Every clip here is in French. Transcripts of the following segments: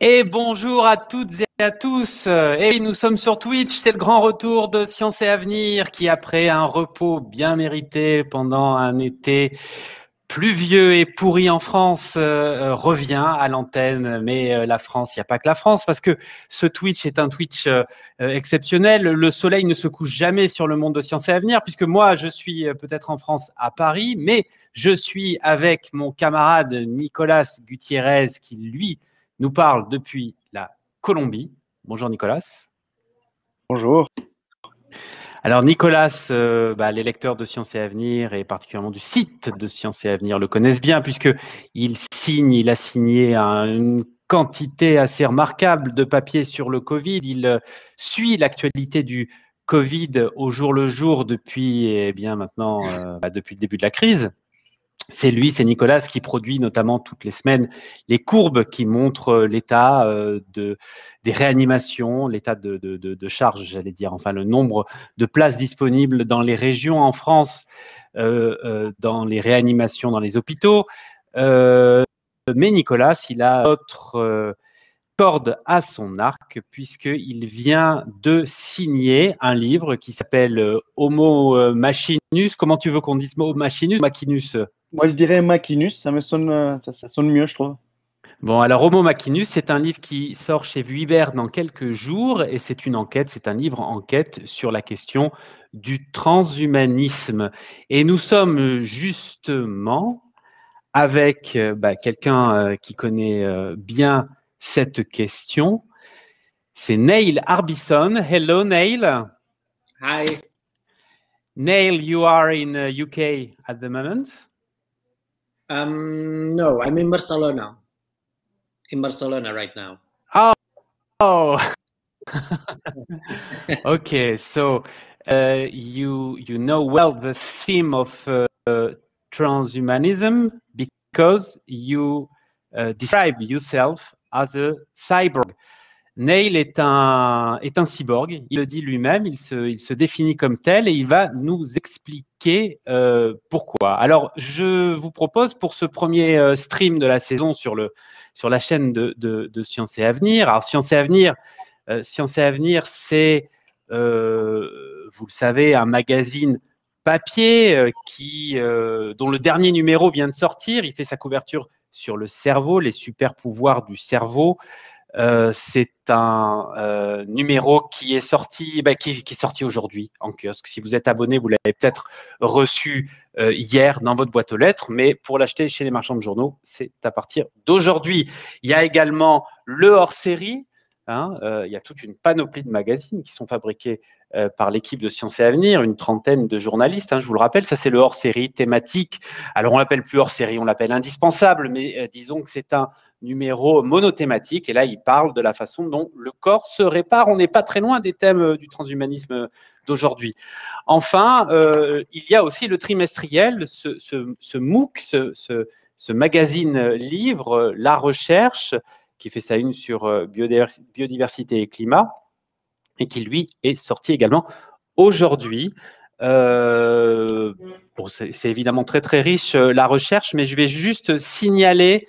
Et bonjour à toutes et à tous. Et nous sommes sur Twitch, c'est le grand retour de Science et Avenir qui, après un repos bien mérité pendant un été pluvieux et pourri en France, revient à l'antenne. Mais la France, il n'y a pas que la France, parce que ce Twitch est un Twitch exceptionnel. Le soleil ne se couche jamais sur le monde de Science et Avenir, puisque moi, je suis peut-être en France à Paris, mais je suis avec mon camarade Nicolas Gutiérrez, qui, lui, nous parle depuis la Colombie. Bonjour Nicolas. Bonjour. Alors Nicolas, les lecteurs de Science et Avenir et particulièrement du site de Science et Avenir le connaissent bien puisqu'il a signé une quantité assez remarquable de papiers sur le Covid. Il suit l'actualité du Covid au jour le jour depuis maintenant depuis le début de la crise. C'est Nicolas qui produit notamment toutes les semaines les courbes qui montrent l'état des réanimations, l'état de charge, j'allais dire, enfin le nombre de places disponibles dans les régions en France, dans les réanimations dans les hôpitaux. Mais Nicolas, il a autre corde à son arc puisqu'il vient de signer un livre qui s'appelle Homo Machinus. Comment tu veux qu'on dise Homo Machinus, Machinus? Moi, je dirais Machinus, ça sonne mieux, je trouve. Bon, alors Homo Machinus, c'est un livre qui sort chez Vuibert dans quelques jours et c'est une enquête, c'est un livre enquête sur la question du transhumanisme. Et nous sommes justement avec quelqu'un qui connaît bien cette question. C'est Neil Harbisson. Hello, Neil. Hi. Neil, you are in UK at the moment? No, I'm in Barcelona. In Barcelona right now. Oh. Okay, so you know well the theme of transhumanism because you describe yourself as a cyborg. Neil est un cyborg, il le dit lui-même, il se définit comme tel et il va nous expliquer pourquoi. Alors, je vous propose pour ce premier stream de la saison sur la chaîne de Science et Avenir. Alors, Science et Avenir, c'est, vous le savez, un magazine papier dont le dernier numéro vient de sortir. Il fait sa couverture sur le cerveau, les super pouvoirs du cerveau. C'est un numéro qui est sorti, qui est sorti aujourd'hui en kiosque. Si vous êtes abonné, vous l'avez peut-être reçu hier dans votre boîte aux lettres, mais pour l'acheter chez les marchands de journaux, c'est à partir d'aujourd'hui. Il y a également le hors-série. Il y a toute une panoplie de magazines qui sont fabriqués par l'équipe de Science et Avenir, une trentaine de journalistes, je vous le rappelle, ça c'est le hors-série thématique. Alors on l'appelle plus hors-série, on l'appelle indispensable, mais disons que c'est un numéro monothématique et là il parle de la façon dont le corps se répare. On n'est pas très loin des thèmes du transhumanisme d'aujourd'hui. Enfin, il y a aussi le trimestriel, ce MOOC, ce magazine livre, La Recherche, qui fait sa une sur biodiversité et climat, et qui, lui, est sorti également aujourd'hui. C'est évidemment très, très riche, la recherche, mais je vais juste signaler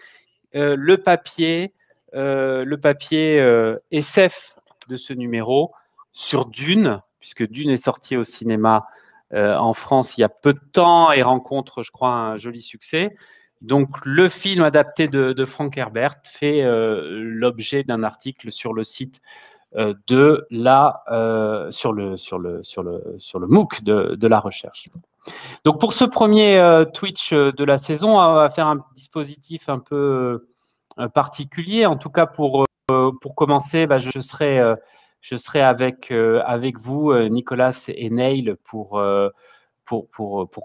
le papier SF de ce numéro sur Dune, puisque Dune est sorti au cinéma en France il y a peu de temps et rencontre, je crois, un joli succès. Donc, le film adapté de Frank Herbert fait l'objet d'un article sur le site sur le MOOC de la recherche. Donc, pour ce premier Twitch de la saison, on va faire un dispositif un peu particulier. En tout cas, pour commencer, je serai avec vous, Nicolas et Neil, pour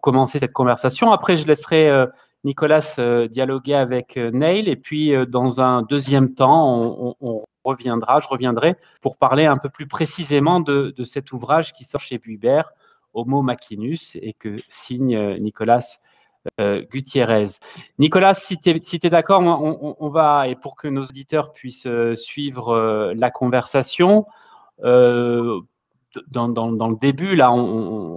commencer cette conversation. Après, je laisserai Nicolas dialoguer avec Neil et puis dans un deuxième temps, je reviendrai pour parler un peu plus précisément de cet ouvrage qui sort chez Vuibert, Homo Machinus, et que signe Nicolas Gutiérrez. Nicolas, si tu es d'accord, on va, et pour que nos auditeurs puissent suivre la conversation, dans le début, là,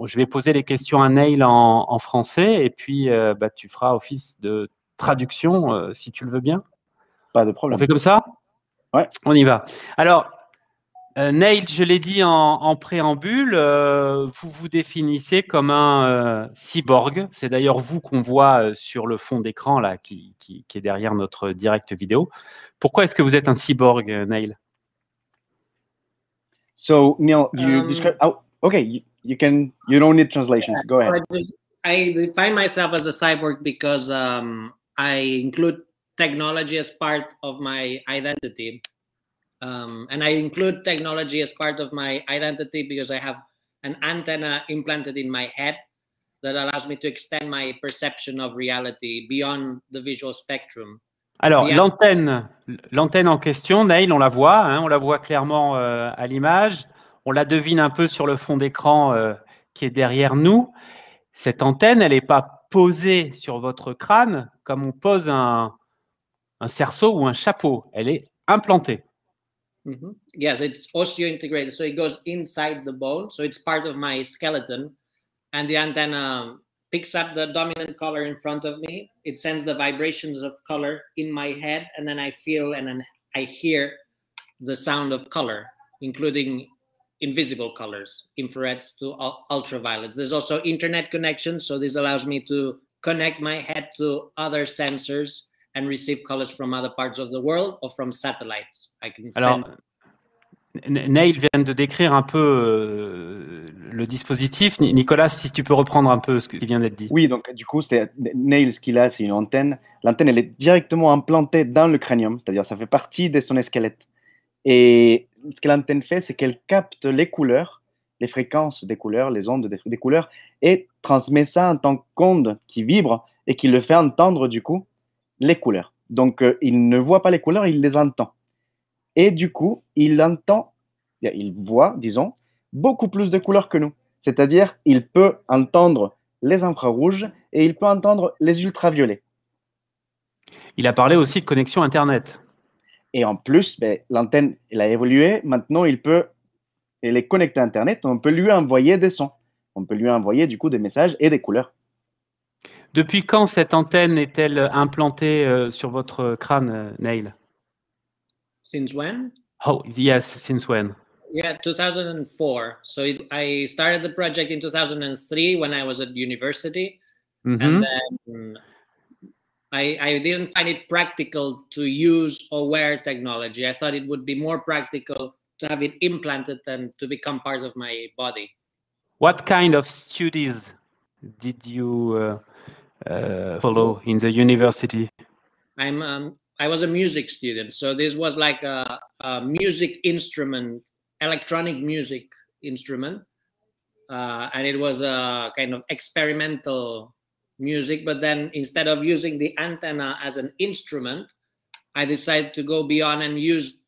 je vais poser les questions à Neil en français et puis tu feras office de traduction si tu le veux bien. Pas de problème. On fait comme ça? Ouais. On y va. Alors, Neil, je l'ai dit en préambule, vous vous définissez comme un cyborg. C'est d'ailleurs vous qu'on voit sur le fond d'écran là, qui est derrière notre direct vidéo. Pourquoi est-ce que vous êtes un cyborg, Neil? So Neil, you describe. Oh, okay. You can. You don't need translations. Go ahead. I define myself as a cyborg because I include technology as part of my identity. And I include technology as part of my identity because I have an antenna implanted in my head that allows me to extend my perception of reality beyond the visual spectrum. Alors, l'antenne en question, Neil, on la voit, hein, on la voit clairement à l'image. On la devine un peu sur le fond d'écran qui est derrière nous. Cette antenne, elle n'est pas posée sur votre crâne comme on pose un cerceau ou un chapeau. Elle est implantée. Mm-hmm. Yes, it's osseointegrated. So it goes inside the bone. So it's part of my skeleton. And the antenna picks up the dominant color in front of me. It sends the vibrations of color in my head. And then I feel and then I hear the sound of color, including invisible colors, infrareds to ultraviolets. There's also internet connection. So this allows me to connect my head to other sensors and receive colors from other parts of the world or from satellites. I can Alors, Neil vient de décrire un peu le dispositif. Nicolas, si tu peux reprendre un peu ce qui vient d'être dit. Oui, donc du coup, Neil, ce qu'il a, c'est une antenne. L'antenne, elle est directement implantée dans le cranium, c'est-à-dire ça fait partie de son squelette. Et ce que l'antenne fait, c'est qu'elle capte les couleurs, les fréquences des couleurs, les ondes des couleurs, et transmet ça en tant qu'onde qui vibre et qui le fait entendre du coup les couleurs. Donc, il ne voit pas les couleurs, il les entend. Et du coup, il voit, disons, beaucoup plus de couleurs que nous. C'est-à-dire, il peut entendre les infrarouges et il peut entendre les ultraviolets. Il a parlé aussi de connexion Internet. Et en plus, l'antenne, elle a évolué. Maintenant, elle est connectée à Internet. On peut lui envoyer des sons. On peut lui envoyer du coup des messages et des couleurs. Depuis quand cette antenne est-elle implantée sur votre crâne, Neil? Since when? Oh, yes, since when? Yeah, 2004. So I started the project in 2003 when I was at university. Mm-hmm. And then I didn't find it practical to use or wear technology. I thought it would be more practical to have it implanted than to become part of my body. What kind of studies did you follow in the university? I was a music student, so this was like a music instrument, electronic music instrument, and it was a kind of experimental music. But then instead of using the antenna as an instrument, I decided to go beyond and use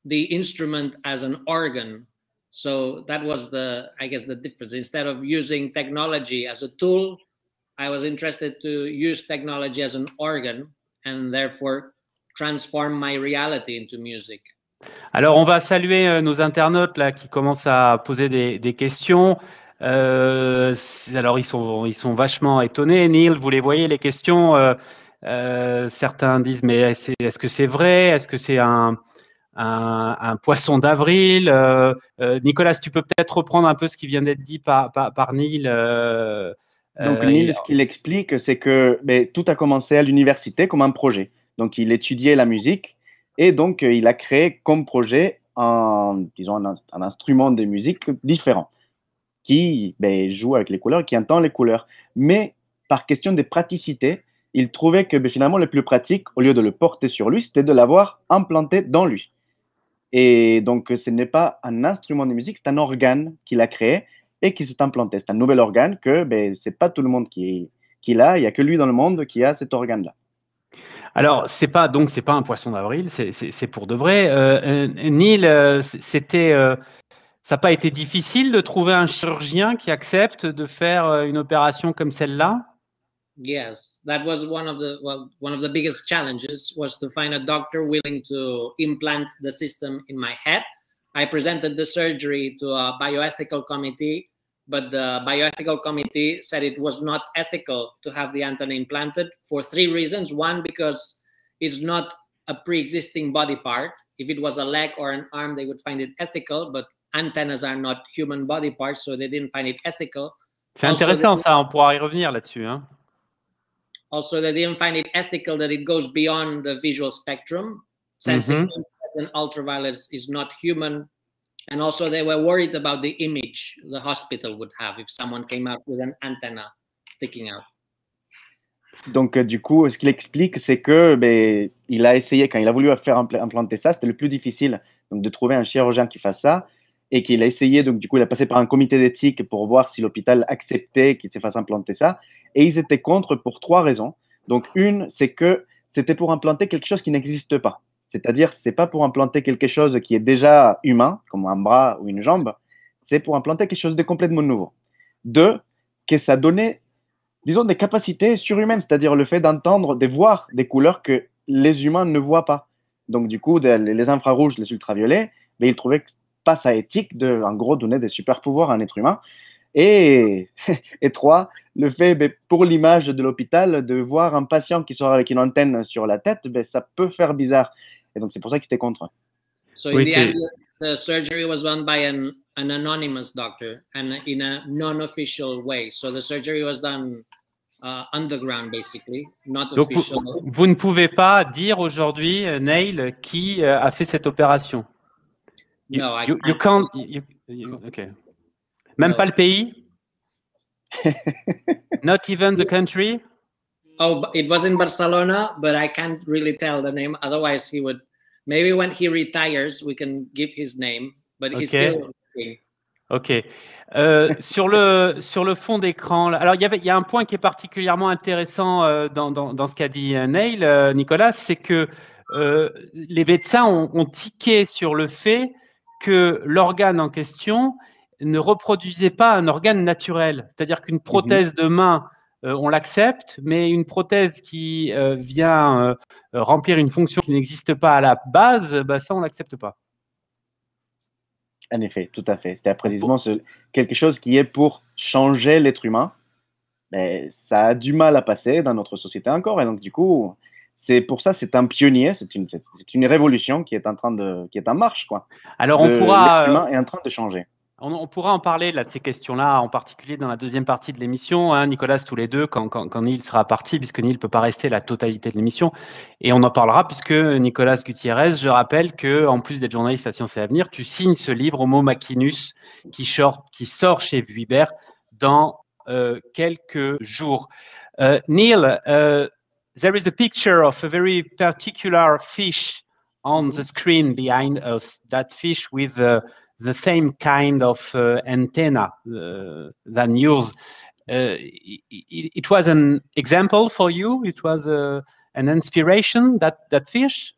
the instrument as an organ. So that was the difference. Instead of using technology as a tool, I was interested to use technology as an organ and therefore transform my reality into music. Alors, on va saluer nos internautes là qui commencent à poser des questions. Alors, ils sont vachement étonnés. Neil, vous les voyez, les questions. Certains disent, mais est-ce que c'est vrai? Est-ce que c'est un poisson d'avril? Nicolas, tu peux peut-être reprendre un peu ce qui vient d'être dit par Neil. Donc, Neil, ce qu'il explique, c'est que tout a commencé à l'université comme un projet. Donc, il étudiait la musique et donc, il a créé comme projet un instrument de musique différent qui joue avec les couleurs, qui entend les couleurs. Mais par question de praticité, il trouvait que finalement, le plus pratique, au lieu de le porter sur lui, c'était de l'avoir implanté dans lui. Et donc, ce n'est pas un instrument de musique, c'est un organe qu'il a créé et qui s'est implanté. C'est un nouvel organe que ce n'est pas tout le monde qui l'a, il n'y a que lui dans le monde qui a cet organe-là. Alors, c'est pas un poisson d'avril, c'est pour de vrai. Neil, ça n'a pas été difficile de trouver un chirurgien qui accepte de faire une opération comme celle-là? Yes, that was one of the biggest challenges, was to find a doctor willing to implant the system in my head. I presented the surgery to a bioethical committee, but the bioethical committee said it was not ethical to have the antenna implanted for 3 reasons. One, because it's not a pre-existing body part. If it was a leg or an arm, they would find it ethical, but antennas are not human body parts, so they didn't find it ethical. C'est intéressant ça, on pourra y revenir là-dessus. Hein. Also, they didn't find it ethical that it goes beyond the visual spectrum. Sensing and ultraviolet is not human. And also, they were worried about the image the hospital would have if someone came out with an antenna sticking out. Donc, du coup, ce qu'il explique, c'est que il a essayé, quand il a voulu faire implanter ça, c'était le plus difficile, donc de trouver un chirurgien qui fasse ça, et qu'il a essayé, donc du coup, il a passé par un comité d'éthique pour voir si l'hôpital acceptait qu'il se fasse implanter ça, et ils étaient contre pour 3 raisons. Donc, une, c'est que c'était pour implanter quelque chose qui n'existe pas. C'est-à-dire, c'est pas pour implanter quelque chose qui est déjà humain, comme un bras ou une jambe, c'est pour implanter quelque chose de complètement nouveau. 2, que ça donnait, disons, des capacités surhumaines, c'est-à-dire le fait d'entendre, de voir des couleurs que les humains ne voient pas. Donc, du coup, les infrarouges, les ultraviolets, mais ils trouvaient pas ça éthique de, en gros, donner des super pouvoirs à un être humain. Et 3, le fait, pour l'image de l'hôpital, de voir un patient qui sort avec une antenne sur la tête, ça peut faire bizarre. Et donc, c'est pour ça qu'ils étaient contre. So in the end, the surgery was done by an anonymous doctor and in a non-official way. So the surgery was done underground, basically, not donc, official. Vous ne pouvez pas dire aujourd'hui, Neil, qui a fait cette opération. No, I can't. Okay. Même No. pas le pays? Not even the country? Oh, it was in Barcelona, but I can't really tell the name. Otherwise, he would. Maybe when he retires, we can give his name. But he's still. Ok. Sur le fond d'écran, alors il y a un point qui est particulièrement intéressant dans ce qu'a dit Neil, Nicolas, c'est que les médecins ont tiqué sur le fait que l'organe en question ne reproduisait pas un organe naturel. C'est-à-dire qu'une prothèse de main, on l'accepte, mais une prothèse qui vient remplir une fonction qui n'existe pas à la base, ça, on ne l'accepte pas. En effet, tout à fait. C'est précisément quelque chose qui est pour changer l'être humain. Mais ça a du mal à passer dans notre société encore. Et donc, du coup, c'est pour ça, c'est un pionnier, c'est une révolution qui est en marche, quoi. Alors, l'être humain est en train de changer. On pourra en parler là, de ces questions-là, en particulier dans la deuxième partie de l'émission, hein, Nicolas, tous les deux, quand Neil sera parti, puisque Neil ne peut pas rester la totalité de l'émission. Et on en parlera, puisque Nicolas Gutiérrez, je rappelle qu'en plus d'être journaliste à Sciences et Avenir, tu signes ce livre, Homo Machinus, qui sort chez Vuibert dans quelques jours. Neil, there is a picture of a very particular fish on the screen behind us, that fish with the same kind of antenna than yours. It was an example for you? It was an inspiration, that fish?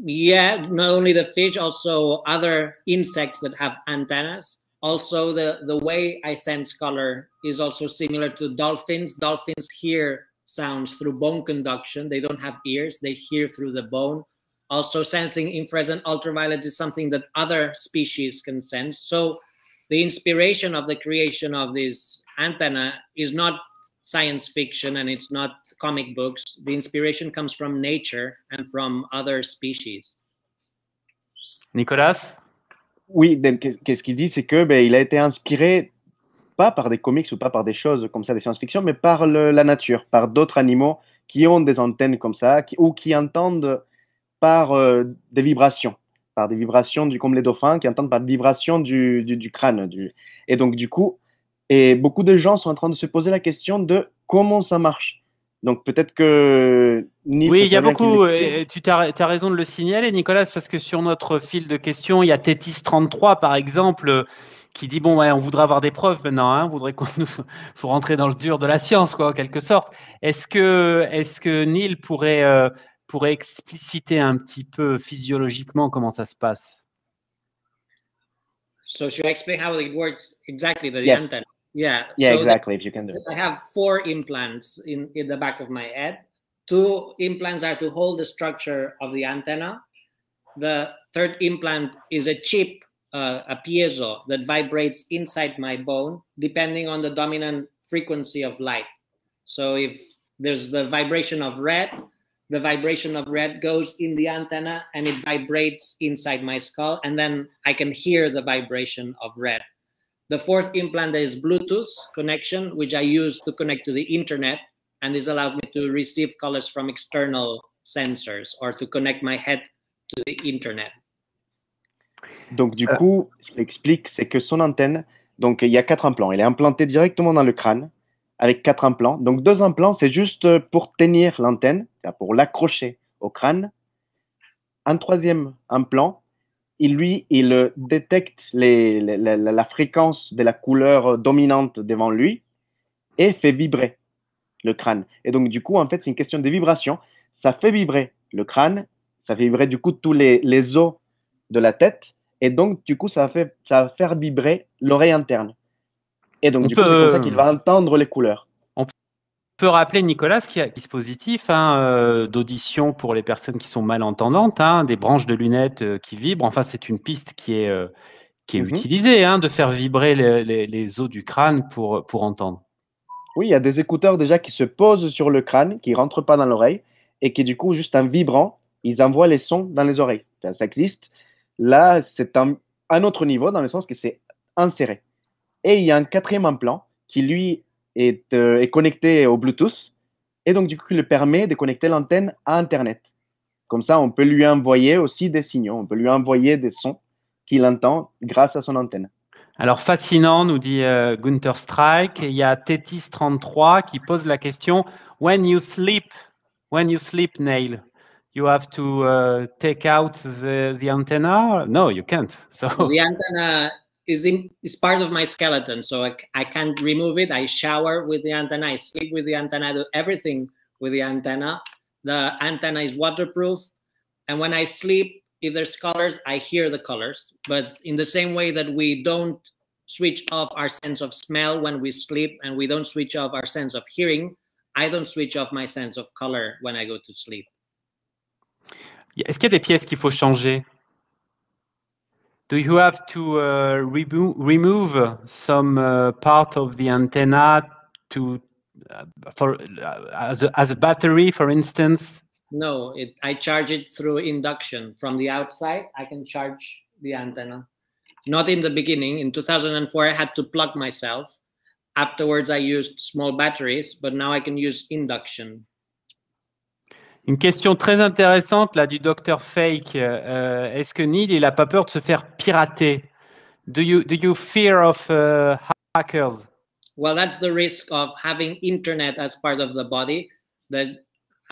Yeah, not only the fish, also other insects that have antennas. Also, the way I sense color is also similar to dolphins. Dolphins hear sounds through bone conduction. They don't have ears. They hear through the bone. Also, sensing infrared and ultraviolet is something that other species can sense. So the inspiration of the creation of this antenna is not science fiction and it's not comic books. The inspiration comes from nature and from other species. Nicolas? Oui, qu'est-ce qu'il dit, c'est que il a été inspiré pas par des comics ou pas par des choses comme ça, des science-fiction, mais par la nature, par d'autres animaux qui ont des antennes comme ça, ou qui entendent par des vibrations comme les dauphins, qui entendent par des vibrations du crâne. Et donc, du coup, beaucoup de gens sont en train de se poser la question de comment ça marche. Donc, peut-être que... Oui, il y a beaucoup, tu as raison de le signaler, Nicolas, parce que sur notre fil de questions, il y a Tétis33, par exemple, qui dit, bon, ouais, on voudrait avoir des preuves maintenant, hein, on voudrait faut rentrer dans le dur de la science, quoi, en quelque sorte. Est-ce que Neil pourrait expliciter un petit peu physiologiquement comment ça se passe? So should I explain how it works exactly, the Yes. antenna? Yeah. Yeah, so exactly, if you can do it. I have 4 implants in the back of my head. 2 implants are to hold the structure of the antenna. The 3rd implant is a chip, a piezo that vibrates inside my bone, depending on the dominant frequency of light. So if there's the vibration of red, the vibration of red goes in the antenna and it vibrates inside my skull, and then I can hear the vibration of red. The fourth implant is Bluetooth connection, which I use to connect to the internet, and this allows me to receive colors from external sensors or to connect my head to the internet. Donc du coup, ce qu'il explique, c'est que son antenne, donc il y a 4 implants. Elle est implantée directement dans le crâne avec 4 implants. Donc 2 implants, c'est juste pour tenir l'antenne, pour l'accrocher au crâne. Un 3e implant, il détecte la fréquence de la couleur dominante devant lui et fait vibrer le crâne. Et donc, du coup, en fait, c'est une question de vibration. Ça fait vibrer le crâne, ça fait vibrer, du coup, tous les os de la tête. Et donc, du coup, ça va faire vibrer l'oreille interne. Et donc, du coup, c'est comme ça qu'il va entendre les couleurs. On peut rappeler, Nicolas, qu'il y a un dispositif d'audition pour les personnes qui sont malentendantes, des branches de lunettes qui vibrent. Enfin, c'est une piste qui est utilisée, de faire vibrer les os du crâne pour entendre. Oui, il y a des écouteurs déjà qui se posent sur le crâne, qui ne rentrent pas dans l'oreille, et qui, du coup, juste en vibrant, ils envoient les sons dans les oreilles. Ça existe. Là, c'est un autre niveau, dans le sens que c'est inséré. Et il y a un 4e implant qui, lui, est connecté au Bluetooth, et donc, du coup, il le permet de connecter l'antenne à Internet. Comme ça, on peut lui envoyer aussi des signaux, on peut lui envoyer des sons qu'il entend grâce à son antenne. Alors, fascinant, nous dit Gunther Strike. Et il y a Tétis33 qui pose la question, when you sleep, Neil, you have to take out the antenna? No, you can't. So the antenna is part of my skeleton, so I can't remove it. I shower with the antenna, I sleep with the antenna, I do everything with the antenna. The antenna is waterproof, and when I sleep, if there's colors, I hear the colors. But in the same way that we don't switch off our sense of smell when we sleep, and we don't switch off our sense of hearing, I don't switch off my sense of color when I go to sleep. Est-ce qu'il y a des pièces qu'il faut changer? Do you have to remove some part of the antenna as a battery, for instance? No, I charge it through induction. From the outside, I can charge the antenna. Not in the beginning. In 2004, I had to plug myself. Afterwards, I used small batteries, but now I can use induction. Une question très intéressante là du Dr Fake. Est-ce que Neil, il n'a pas peur de se faire pirater? Do you fear of hackers? Well, that's the risk of having internet as part of the body, that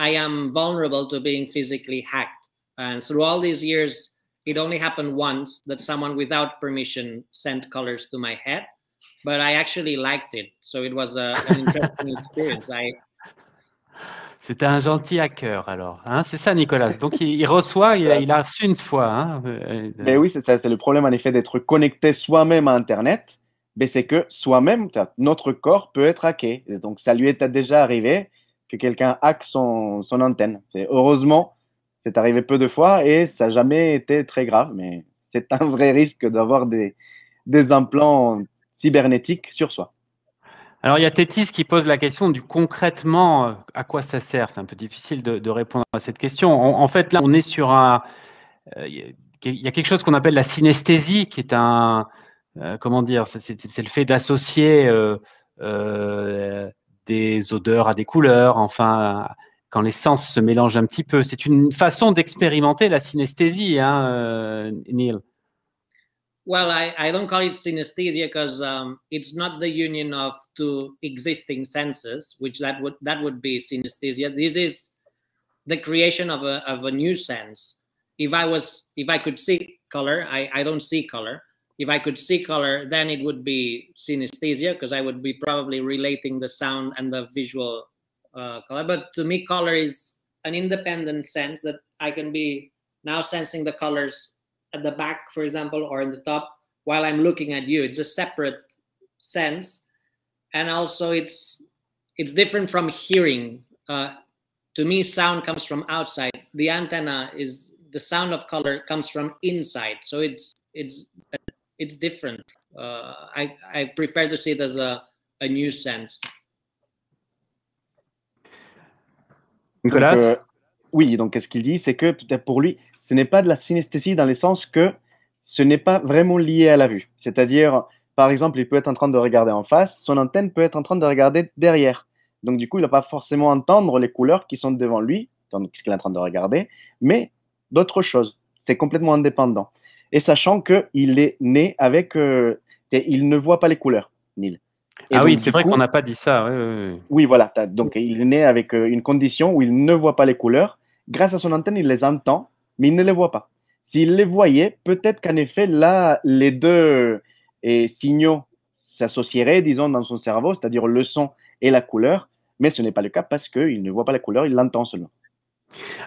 I am vulnerable to being physically hacked. And through all these years, it only happened once that someone without permission sent colors to my head, but I actually liked it. So it was an interesting experience. C'était un gentil hacker, alors. C'est ça, Nicolas. Donc, il reçoit, il a reçu une fois. Mais oui, c'est ça. C'est le problème, en effet, d'être connecté soi-même à Internet. Mais c'est que soi-même, notre corps peut être hacké. Et donc, ça lui est déjà arrivé que quelqu'un hack son antenne. Heureusement, c'est arrivé peu de fois et ça n'a jamais été très grave. Mais c'est un vrai risque d'avoir des implants cybernétiques sur soi. Alors, il y a Tétis qui pose la question du concrètement, à quoi ça sert? C'est un peu difficile de répondre à cette question. En fait, là, on est sur il y a quelque chose qu'on appelle la synesthésie, qui est comment dire, c'est le fait d'associer des odeurs à des couleurs, enfin, quand les sens se mélangent un petit peu. C'est une façon d'expérimenter la synesthésie, Neil. Well, I don't call it synesthesia because it's not the union of two existing senses, which that would be synesthesia. This is the creation of a new sense. If I could see color, I don't see color. If I could see color, then it would be synesthesia because I would be probably relating the sound and the visual color. But to me, color is an independent sense that I can be now sensing the colors at the back, for example, or in the top, while I'm looking at you. It's a separate sense. And also it's different from hearing. To me, sound comes from outside. The antenna the sound of color comes from inside. So it's different. I prefer to see it as a new sense. Nicolas? Oui, donc ce qu'il dit, c'est que pour lui, ce n'est pas de la synesthésie dans le sens que ce n'est pas vraiment lié à la vue. C'est-à-dire, par exemple, il peut être en train de regarder en face, son antenne peut être en train de regarder derrière. Donc, du coup, il ne va pas forcément entendre les couleurs qui sont devant lui, donc ce qu'il est en train de regarder, mais d'autres choses. C'est complètement indépendant. Et sachant qu'il est né avec... il ne voit pas les couleurs, Neil. Et Ah donc, oui, c'est du vrai coup, qu'on n'a pas dit ça. Oui, oui, oui. oui, voilà. Donc, il est né avec une condition où il ne voit pas les couleurs. Grâce à son antenne, il les entend, mais il ne les voit pas. S'il les voyait, peut-être qu'en effet, là, les deux signaux s'associeraient, disons, dans son cerveau, c'est-à-dire le son et la couleur, mais ce n'est pas le cas parce qu'il ne voit pas la couleur, il l'entend seulement.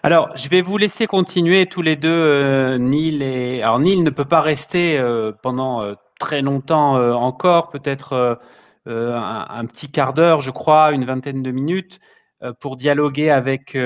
Alors, je vais vous laisser continuer tous les deux, Neil et... Alors, Neil ne peut pas rester pendant très longtemps encore, peut-être un petit quart d'heure, je crois, une vingtaine de minutes, pour dialoguer avec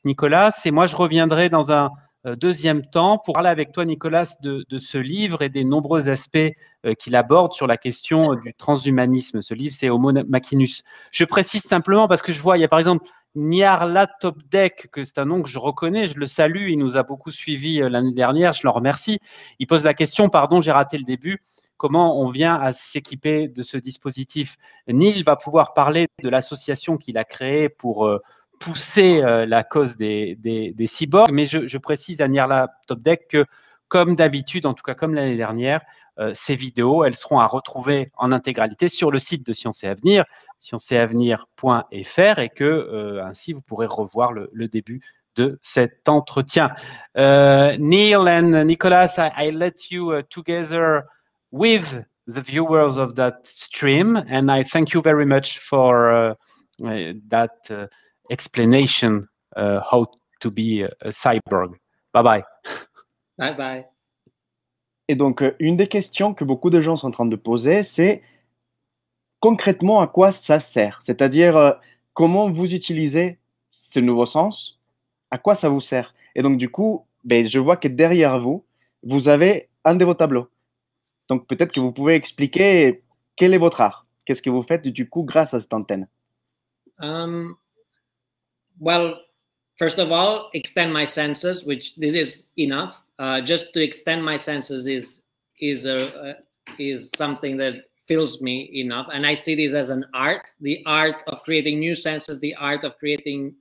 Nicolas. Et moi, je reviendrai dans un deuxième temps pour parler avec toi, Nicolas, de ce livre et des nombreux aspects qu'il aborde sur la question du transhumanisme. Ce livre, c'est Homo Machinus. Je précise simplement parce que je vois, il y a par exemple Nyarla Topdeck, que c'est un nom que je reconnais, je le salue, il nous a beaucoup suivis l'année dernière, je l'en remercie. Il pose la question, pardon, j'ai raté le début, comment on vient à s'équiper de ce dispositif. Neil va pouvoir parler de l'association qu'il a créée pour pousser la cause des cyborgs, mais je précise à Nyarla Topdeck que, comme d'habitude, en tout cas comme l'année dernière, ces vidéos, elles seront à retrouver en intégralité sur le site de Science et Avenir, scienceetavenir.fr, et que ainsi vous pourrez revoir le début de cet entretien. Neil and Nicolas, I let you together with the viewers of that stream, and I thank you very much for that explanation how to be a cyborg. Bye bye. Bye bye. Et donc, une des questions que beaucoup de gens sont en train de poser, c'est concrètement à quoi ça sert? C'est-à-dire, comment vous utilisez ce nouveau sens? À quoi ça vous sert? Et donc, du coup, ben, je vois que derrière vous, vous avez un de vos tableaux. Donc, peut-être que vous pouvez expliquer quel est votre art. Qu'est-ce que vous faites du coup grâce à cette antenne? Well, first of all, extend my senses, which this is enough. Just to extend my senses is something that fills me enough, and I see this as an art, the art of creating new senses, the art of creating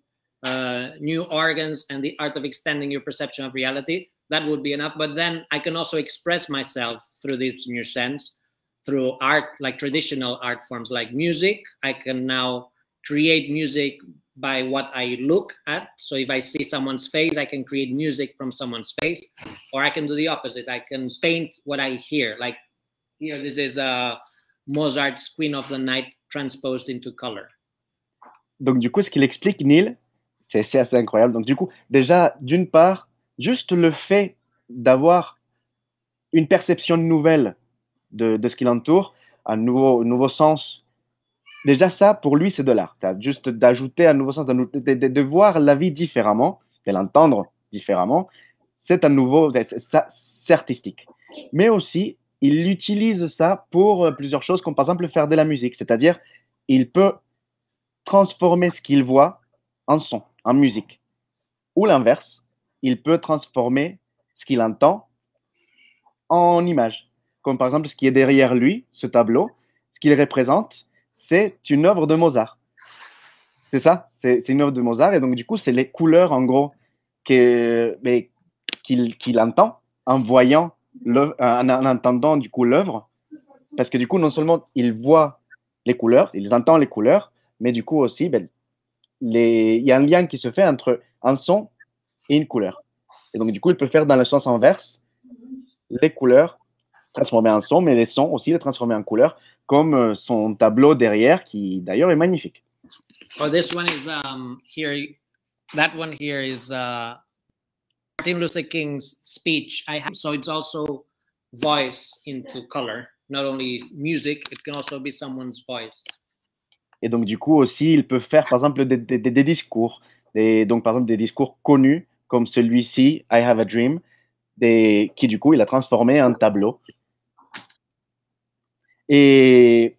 new organs, and the art of extending your perception of reality. That would be enough. But then I can also express myself through this new sense, through art, like traditional art forms like music. I can now create music by what I look at. So if I see someone's face, I can create music from someone's face, or I can do the opposite. I can paint what I hear. Like here, this is Mozart's Queen of the Night transposed into color. Donc, du coup, ce qu'il explique, Neil, c'est assez incroyable. Donc, du coup, déjà, d'une part, juste le fait d'avoir une perception nouvelle de ce qui l'entoure, un nouveau sens, déjà ça, pour lui, c'est de l'art. Juste d'ajouter un nouveau sens, de voir la vie différemment, de l'entendre différemment, c'est c'est artistique. Mais aussi, il utilise ça pour plusieurs choses, comme par exemple faire de la musique. C'est-à-dire, il peut transformer ce qu'il voit en son, en musique. Ou l'inverse, il peut transformer ce qu'il entend en image. Comme par exemple ce qui est derrière lui, ce tableau, ce qu'il représente, c'est une œuvre de Mozart. C'est ça, c'est une œuvre de Mozart. Et donc, du coup, c'est les couleurs, en gros, qu'il entend en voyant, en entendant, du coup, l'œuvre. Parce que, du coup, non seulement il voit les couleurs, il entend les couleurs, mais du coup aussi, ben, il y a un lien qui se fait entre un son et une couleur. Et donc, du coup, il peut faire dans le sens inverse, les couleurs transformer en son, mais les sons aussi les transformer en couleurs, comme son tableau derrière, qui d'ailleurs est magnifique. Oh, this one is here. That one here is Martin Luther King's speech. So it's also voice into color, not only music. It can also be someone's voice. Et donc du coup aussi, il peut faire par exemple des discours, donc par exemple des discours connus comme celui-ci, I Have a Dream, qui du coup il a transformé en tableau. Et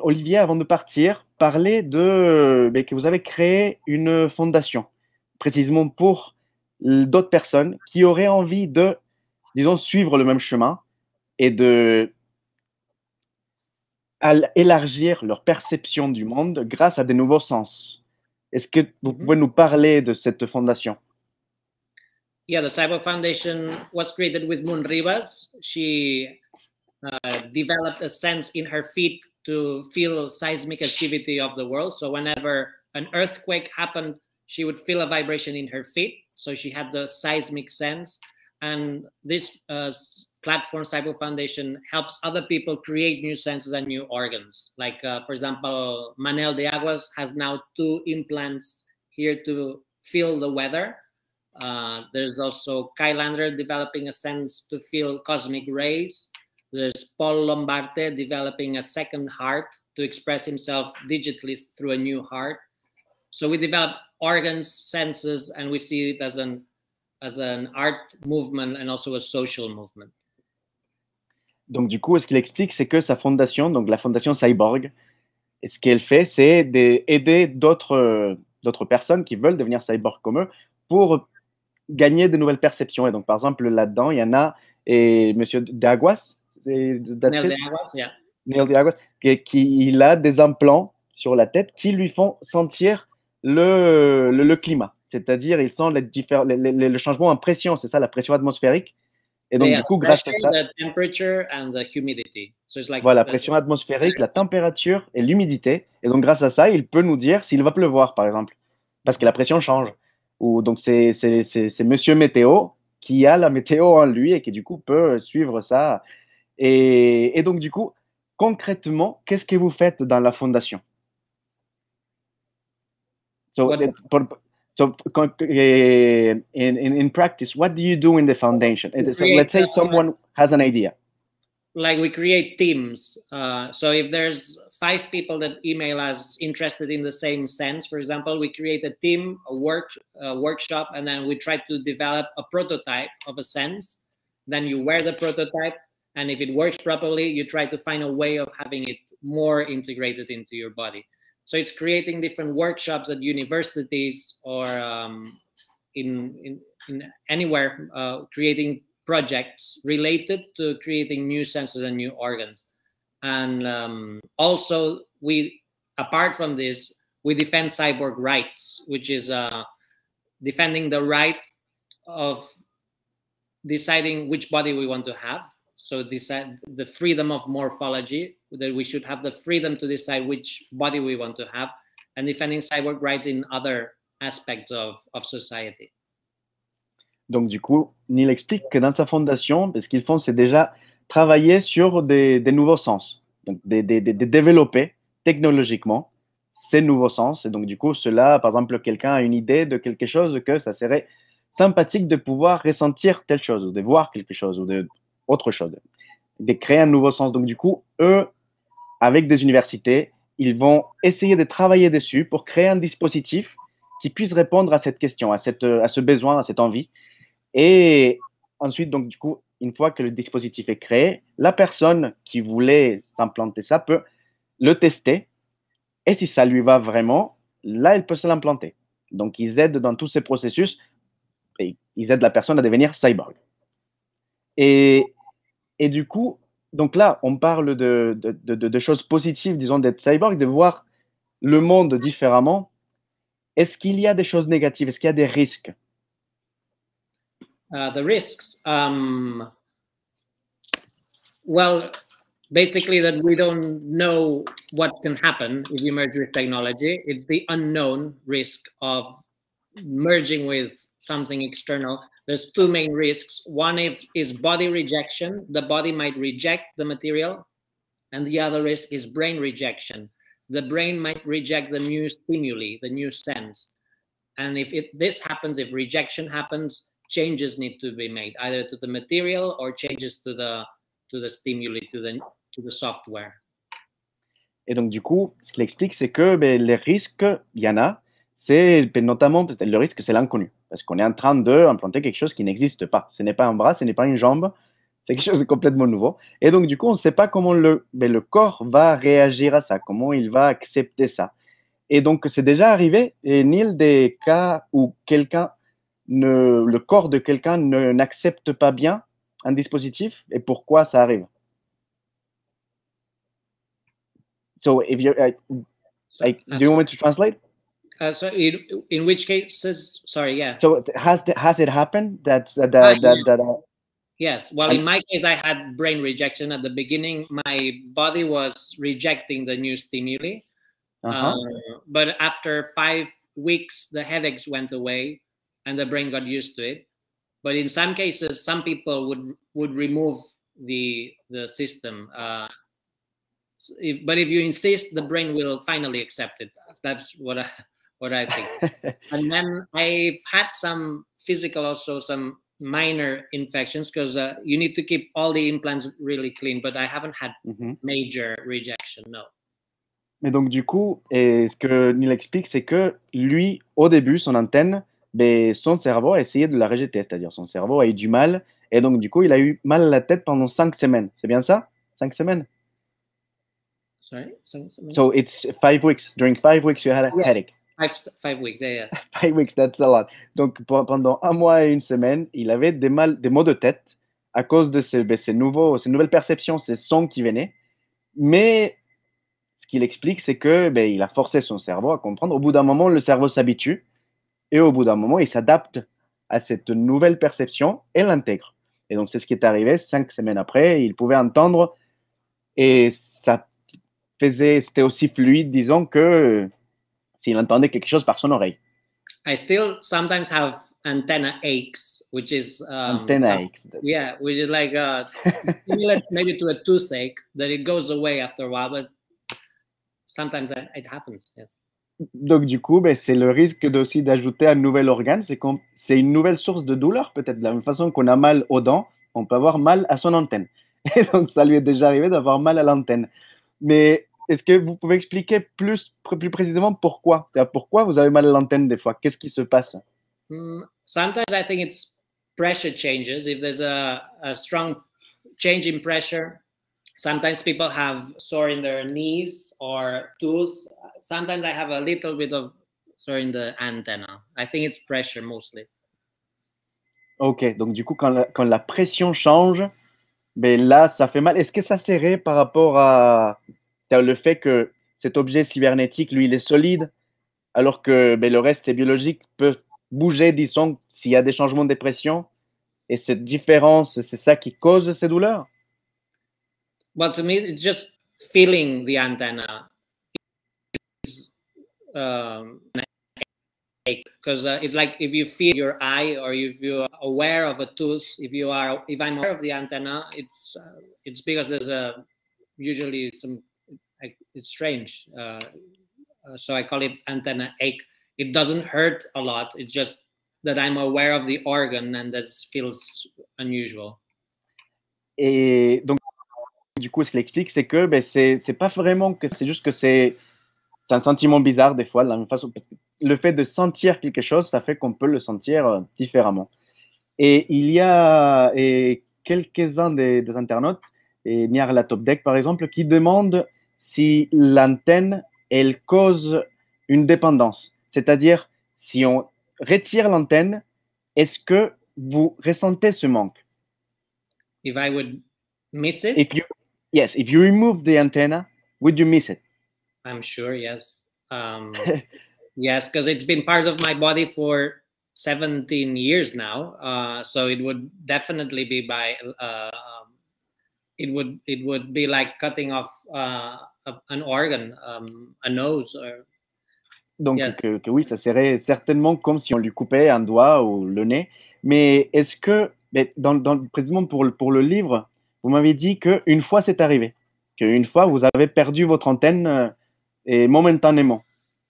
Olivier, avant de partir, parlé que vous avez créé une fondation, précisément pour d'autres personnes qui auraient envie de, disons, suivre le même chemin et de élargir leur perception du monde grâce à des nouveaux sens. Est-ce que vous pouvez nous parler de cette fondation? Yeah, the Cyber Foundation was created with Moon Rivas. She developed a sense in her feet to feel seismic activity of the world. So whenever an earthquake happened, she would feel a vibration in her feet. So she had the seismic sense. And this platform, Cyber Foundation, helps other people create new senses and new organs. Like, for example, Manel de Aguas has now 2 implants here to feel the weather. There's also Kyle Lander developing a sense to feel cosmic rays. There's Paul Lombarte developing a second heart to express himself digitally through a new heart. So we develop organs, senses, and we see it as an art movement and also a social movement. Donc, du coup, ce qu'il explique, c'est que sa fondation, donc la fondation Cyborg, et ce qu'elle fait, c'est d'aider d'autres personnes qui veulent devenir cyborg comme eux pour gagner de nouvelles perceptions. Et donc, par exemple, là-dedans, il y en a Monsieur Daguas, Neil de Aguas, yeah. Neil de Aguas, il a des implants sur la tête qui lui font sentir le climat. C'est-à-dire, il sent le changement en pression, c'est ça, la pression atmosphérique. Et donc, du coup, grâce à ça, voilà, pression atmosphérique, la température et l'humidité. Et donc, grâce à ça, il peut nous dire s'il va pleuvoir, par exemple, parce que la pression change. Ou donc, c'est Monsieur Météo qui a la météo en lui et qui, du coup, peut suivre ça. Et donc, du coup, concrètement, qu'est-ce que vous faites dans la fondation? So, in practice, what do you do in the foundation? So let's say someone has an idea. Like we create teams. So if there's 5 people that email us interested in the same sense, for example, we create a team, a workshop, and then we try to develop a prototype of a sense. Then you wear the prototype, and if it works properly, you try to find a way of having it more integrated into your body. So it's creating different workshops at universities or in anywhere, creating projects related to creating new senses and new organs. And also, apart from this, we defend cyborg rights, which is defending the right of deciding which body we want to have. So decide the freedom of morphology, that we should have the freedom to decide which body we want to have, and defending cyborg rights in other aspects of society. Donc, du coup, Neil explique que dans sa fondation, ce qu'ils font, c'est déjà travailler sur des nouveaux sens, donc de développer technologiquement ces nouveaux sens. Et donc, du coup, cela, par exemple, quelqu'un a une idée de quelque chose que ça serait sympathique de pouvoir ressentir telle chose, ou de voir quelque chose, ou autre chose, de créer un nouveau sens. Donc, du coup, eux, avec des universités, ils vont essayer de travailler dessus pour créer un dispositif qui puisse répondre à cette question, à ce besoin, à cette envie. Et ensuite, donc, du coup, une fois que le dispositif est créé, la personne qui voulait s'implanter ça peut le tester. Et si ça lui va vraiment, là, elle peut se l'implanter. Donc, ils aident dans tous ces processus et ils aident la personne à devenir cyborg. Et du coup, donc là, on parle de choses positives, disons, d'être cyborg, de voir le monde différemment. Est-ce qu'il y a des choses négatives? Est-ce qu'il y a des risques? The risks, well, basically that we don't know what can happen if you merge with technology. It's the unknown risk of merging with something external. There's 2 main risks. One is body rejection. The body might reject the material. And the other risk is brain rejection. The brain might reject the new stimuli, the new sense. And if this happens, if rejection happens, changes need to be made, either to the material or changes to the stimuli, to the software. Et donc, du coup, ce qu'il explique, c'est que les risques, il y en a. C'est notamment, le risque, c'est l'inconnu. Parce qu'on est en train d'implanter quelque chose qui n'existe pas. Ce n'est pas un bras, ce n'est pas une jambe. C'est quelque chose de complètement nouveau. Et donc, du coup, on ne sait pas comment le corps va réagir à ça, comment il va accepter ça. Et donc, c'est déjà arrivé, et Neil, des cas où le corps de quelqu'un n'accepte pas bien un dispositif, et pourquoi ça arrive. So, if you, do you want me to translate? So, in which cases, sorry, yeah. So, has it happened that Yes. Well, in my case, I had brain rejection at the beginning. My body was rejecting the new stimuli. But after 5 weeks, the headaches went away and the brain got used to it. But in some cases, some people would remove the system. But if you insist, the brain will finally accept it. That's what I think. And then I've had some physical, also some minor infections, because you need to keep all the implants really clean. But I haven't had major rejection, no. Mais donc, du coup, et ce que Neil explique, c'est que lui, au début, son antenne, son cerveau a essayé de la rejeter, c'est-à-dire son cerveau a eu du mal, et donc, du coup, il a eu mal à la tête pendant 5 semaines. C'est bien ça? 5 semaines? Sorry? 5 semaines? So, it's 5 weeks. During 5 weeks, you had a headache. 5 weeks, yeah. 5 weeks, that's a lot. Donc, pendant 1 mois et 1 semaine, il avait des maux de tête à cause de ces nouvelles perceptions, ces sons qui venaient. Mais ce qu'il explique, c'est que il a forcé son cerveau à comprendre. Au bout d'un moment, le cerveau s'habitue et au bout d'un moment, il s'adapte à cette nouvelle perception et l'intègre. Et donc, c'est ce qui est arrivé 5 semaines après. Il pouvait entendre et c'était aussi fluide, disons, que s'il entendait quelque chose par son oreille. I still sometimes have antenna aches, which is aches. Yeah, which is like similar maybe to a toothache, that it goes away after a while, but sometimes it happens. Yes. Donc du coup, c'est le risque aussi d'ajouter un nouvel organe, c'est une nouvelle source de douleur peut-être. De la même façon qu'on a mal aux dents, on peut avoir mal à son antenne. Et donc ça lui est déjà arrivé d'avoir mal à l'antenne. Mais est-ce que vous pouvez expliquer plus précisément pourquoi vous avez mal à l'antenne des fois? Qu'est-ce qui se passe? Sometimes I think it's pressure changes. If there's a strong change in pressure, sometimes people have sore in their knees or toes. Sometimes I have a little bit of sore in the antenna. I think it's pressure mostly. Ok, donc du coup, quand la pression change, là, ça fait mal. Est-ce que ça serait par rapport à le fait que cet objet cybernétique, lui, il est solide, alors que le reste est biologique, peut bouger, disons, s'il y a des changements de pression, et cette différence, c'est ça qui cause ces douleurs? Well, to me, it's just feeling the antenna. Because it's like if you feel your eye, or if you're aware of a tooth, if I'm aware of the antenna, it's because there's usually some, it's strange. So I call it antenna ache. It doesn't hurt a lot. It's just that I'm aware of the organ, and this feels unusual. Et donc, du coup, ce qu'il explique, c'est que c'est pas vraiment que c'est juste que c'est un sentiment bizarre des fois. De la même façon, le fait de sentir quelque chose, ça fait qu'on peut le sentir différemment. Et il y a quelques-uns des internautes, et Niar la Top Deck par exemple, qui demandent si l'antenne, elle cause une dépendance. C'est-à-dire, si on retire l'antenne, est-ce que vous ressentez ce manque? If I would miss it? Yes, if you remove the antenna, would you miss it? I'm sure, yes. Yes, because it's been part of my body for 17 years now. So it would definitely be it would be like cutting off an organ, a nose. Donc, yes. que oui, ça serait certainement comme si on lui coupait un doigt ou le nez. Mais est-ce que, précisément pour le livre, vous m'avez dit qu'une fois c'est arrivé, qu'une fois vous avez perdu votre antenne et momentanément.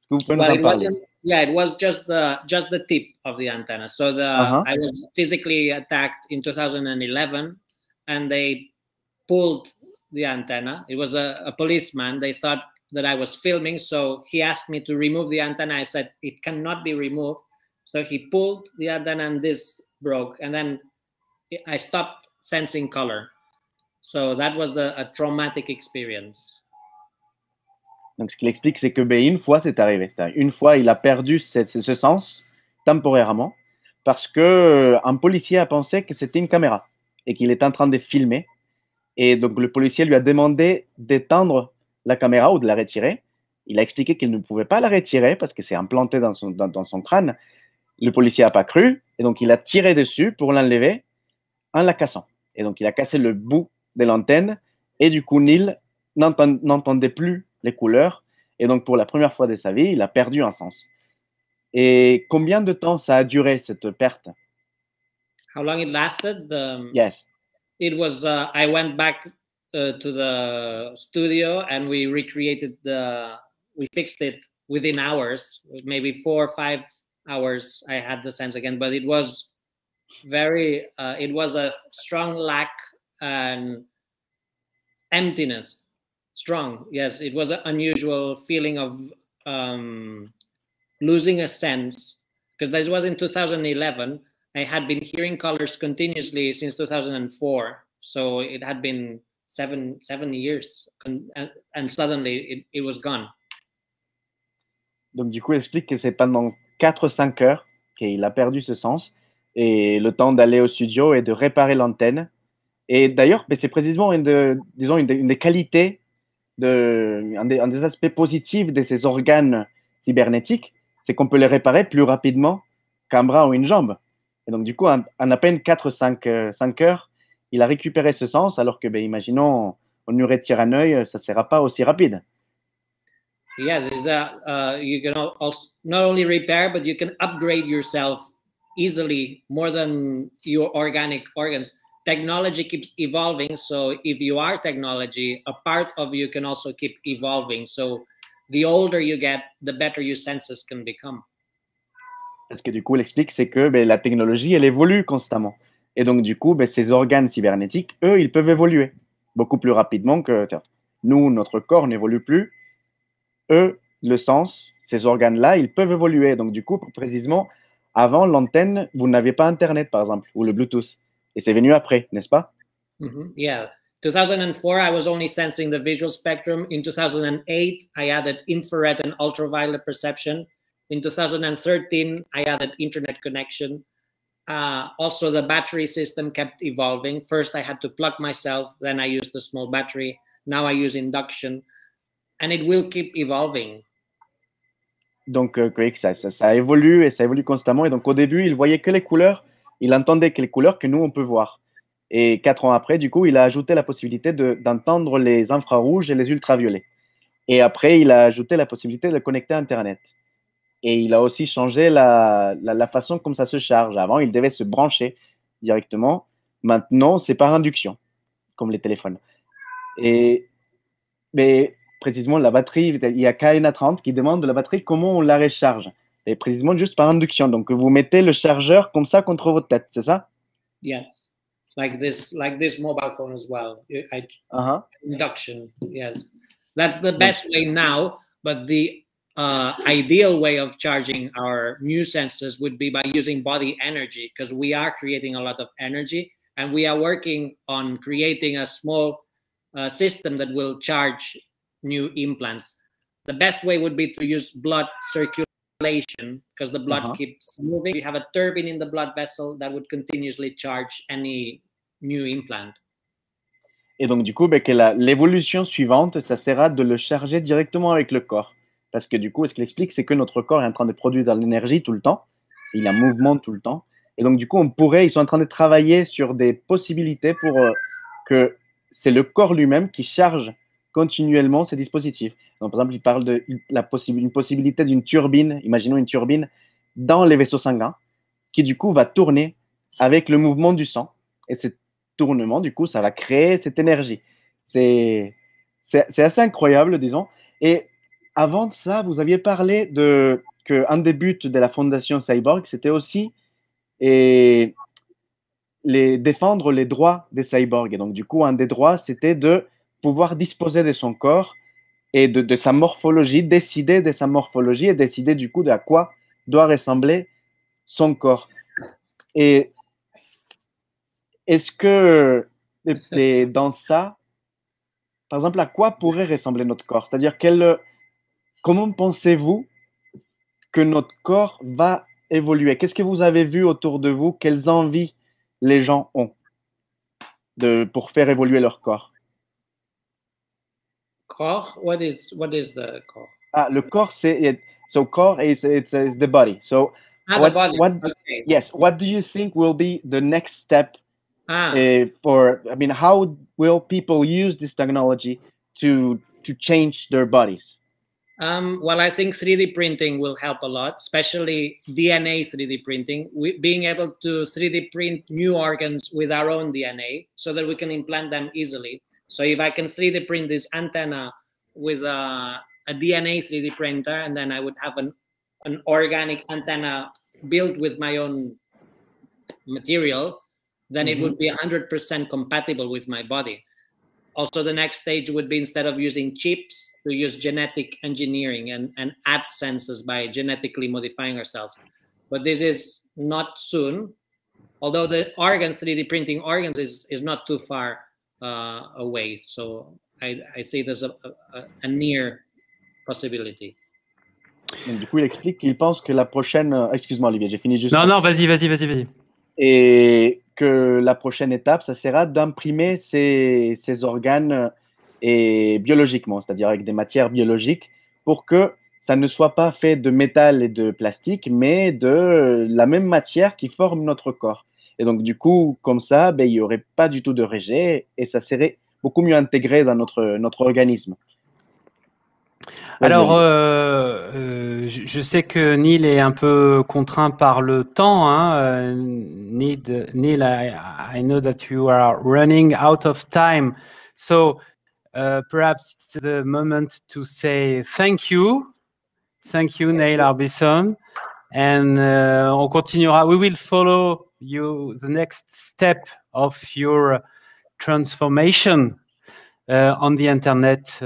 Est-ce que vous pouvez nous en parler? It was just the tip of the antenna. So I was physically attacked in 2011, and they pulled the antenna. It was a policeman. They thought that I was filming, so he asked me to remove the antenna. I said it cannot be removed. So he pulled the antenna, and this broke. And then I stopped sensing color. So that was a traumatic experience. Donc, ce qu'il explique, c'est que une fois, c'est arrivé. Une fois, il a perdu ce sens temporairement parce qu'un policier a pensé que c'était une caméra et qu'il était en train de filmer. Et donc, le policier lui a demandé d'éteindre la caméra ou de la retirer. Il a expliqué qu'il ne pouvait pas la retirer parce que c'est implanté dans son crâne. Le policier n'a pas cru et donc il a tiré dessus pour l'enlever en la cassant. Et donc, il a cassé le bout de l'antenne et du coup, Neil n'entendait plus les couleurs. Et donc, pour la première fois de sa vie, il a perdu un sens. Et combien de temps ça a duré, cette perte? How long it lasted? Yes. It was, I went back to the studio and we recreated we fixed it within hours, maybe 4 or 5 hours. I had the sense again, but it was it was a strong lack and emptiness. Strong, yes. It was an unusual feeling of losing a sense, because this was in 2011. I had been hearing colors continuously since 2004, so it had been seven years, and suddenly it was gone. Donc, du coup, il explique que c'est pendant 4-5 heures qu'il a perdu ce sens et le temps d'aller au studio et de réparer l'antenne. Et d'ailleurs, c'est précisément une des qualités, un des aspects positifs de ces organes cybernétiques, c'est qu'on peut les réparer plus rapidement qu'un bras ou une jambe. Et donc, du coup, en à peine 4-5 heures, il a récupéré ce sens, alors que, imaginons, on lui retire un œil, ça ne sera pas aussi rapide. Yeah, there's you can also not only repair, but you can upgrade yourself easily more than your organic organs. Technology keeps evolving, so if you are technology, a part of you can also keep evolving. So the older you get, the better your senses can become. Ce que du coup, il explique, c'est que la technologie, elle évolue constamment. Et donc, du coup, ces organes cybernétiques, eux, ils peuvent évoluer beaucoup plus rapidement que nous, notre corps n'évolue plus. Eux, le sens, ces organes-là, ils peuvent évoluer. Donc, du coup, précisément, avant l'antenne, vous n'avez pas Internet, par exemple, ou le Bluetooth. Et c'est venu après, n'est-ce pas? Yeah. 2004, I was only sensing the visual spectrum. In 2008, I added infrared and ultraviolet perception. In 2013, I added internet connection. Also, the battery system kept evolving. First, I had to plug myself. Then I used a small battery. Now I use induction. And it will keep evolving. Donc, ça évolue et ça évolue constamment. Et donc, au début, il voyait que les couleurs. Il entendait que les couleurs que nous, on peut voir. Et 4 ans après, du coup, il a ajouté la possibilité d'entendre les infrarouges et les ultraviolets. Et après, il a ajouté la possibilité de connecter à Internet. Et il a aussi changé la façon comme ça se charge. Avant, il devait se brancher directement. Maintenant, c'est par induction, comme les téléphones. Mais précisément, la batterie, il y a KNA30 qui demande de la batterie comment on la recharge. Et précisément juste par induction. Donc, vous mettez le chargeur comme ça contre votre tête, c'est ça? Yes. Like this mobile phone as well. Induction, yes. That's the best way now, but the ideal way of charging our new senses would be by using body energy, because we are creating a lot of energy, and we are working on creating a small system that will charge new implants. The best way would be to use blood circulation, because the blood keeps moving. We have a turbine in the blood vessel that would continuously charge any new implant. Et donc, du coup, l'évolution suivante, ça sera de le charger directement avec le corps. Parce que du coup, ce qu'il explique, c'est que notre corps est en train de produire de l'énergie tout le temps. Il est en mouvement tout le temps. Et donc, du coup, ils sont en train de travailler sur des possibilités pour que c'est le corps lui-même qui charge continuellement ces dispositifs. Donc, par exemple, il parle une possibilité d'une turbine, imaginons une turbine, dans les vaisseaux sanguins, qui du coup va tourner avec le mouvement du sang. Et ce tournement, du coup, ça va créer cette énergie. C'est assez incroyable, disons. Et avant de ça, vous aviez parlé qu'un des buts de la fondation Cyborg, c'était aussi défendre les droits des cyborgs. Et donc, du coup, un des droits, c'était de pouvoir disposer de son corps et de sa morphologie, décider de sa morphologie et décider du coup de à quoi doit ressembler son corps. Et est-ce que dans ça, par exemple, à quoi pourrait ressembler notre corps? C'est-à-dire, comment pensez-vous que notre corps va évoluer? Qu'est-ce que vous avez vu autour de vous? Quelles envies les gens ont pour faire évoluer leur corps? Corps? What is the corps? Ah, le corps, so corps is the body. So the body. Okay. Yes, what do you think will be the next step how will people use this technology to change their bodies? Well, I think 3D printing will help a lot, especially DNA 3D printing. Being able to 3D print new organs with our own DNA so that we can implant them easily. So if I can 3D print this antenna with a DNA 3D printer, and then I would have an organic antenna built with my own material, then it would be 100% compatible with my body. Also, the next stage would be, instead of using chips, to use genetic engineering and add senses by genetically modifying ourselves. But this is not soon, although the 3D printing organs is not too far away. So I see there's a near possibility. Donc, du coup, il explique qu'il pense que la prochaine... Excuse-moi, Olivier, j'ai fini juste... Non, vas-y. Et que la prochaine étape, ça sera d'imprimer ces organes biologiquement, c'est-à-dire avec des matières biologiques, pour que ça ne soit pas fait de métal et de plastique, mais de la même matière qui forme notre corps. Et donc, du coup, comme ça, il n'y aurait pas du tout de rejet et ça serait beaucoup mieux intégré dans notre organisme. Alors, je sais que Neil est un peu contraint par le temps. Hein. Neil, I know that you are running out of time. So, perhaps it's the moment to say thank you. Thank you, Neil Arbisson. And on continuera. We will follow you, the next step of your transformation. On the internet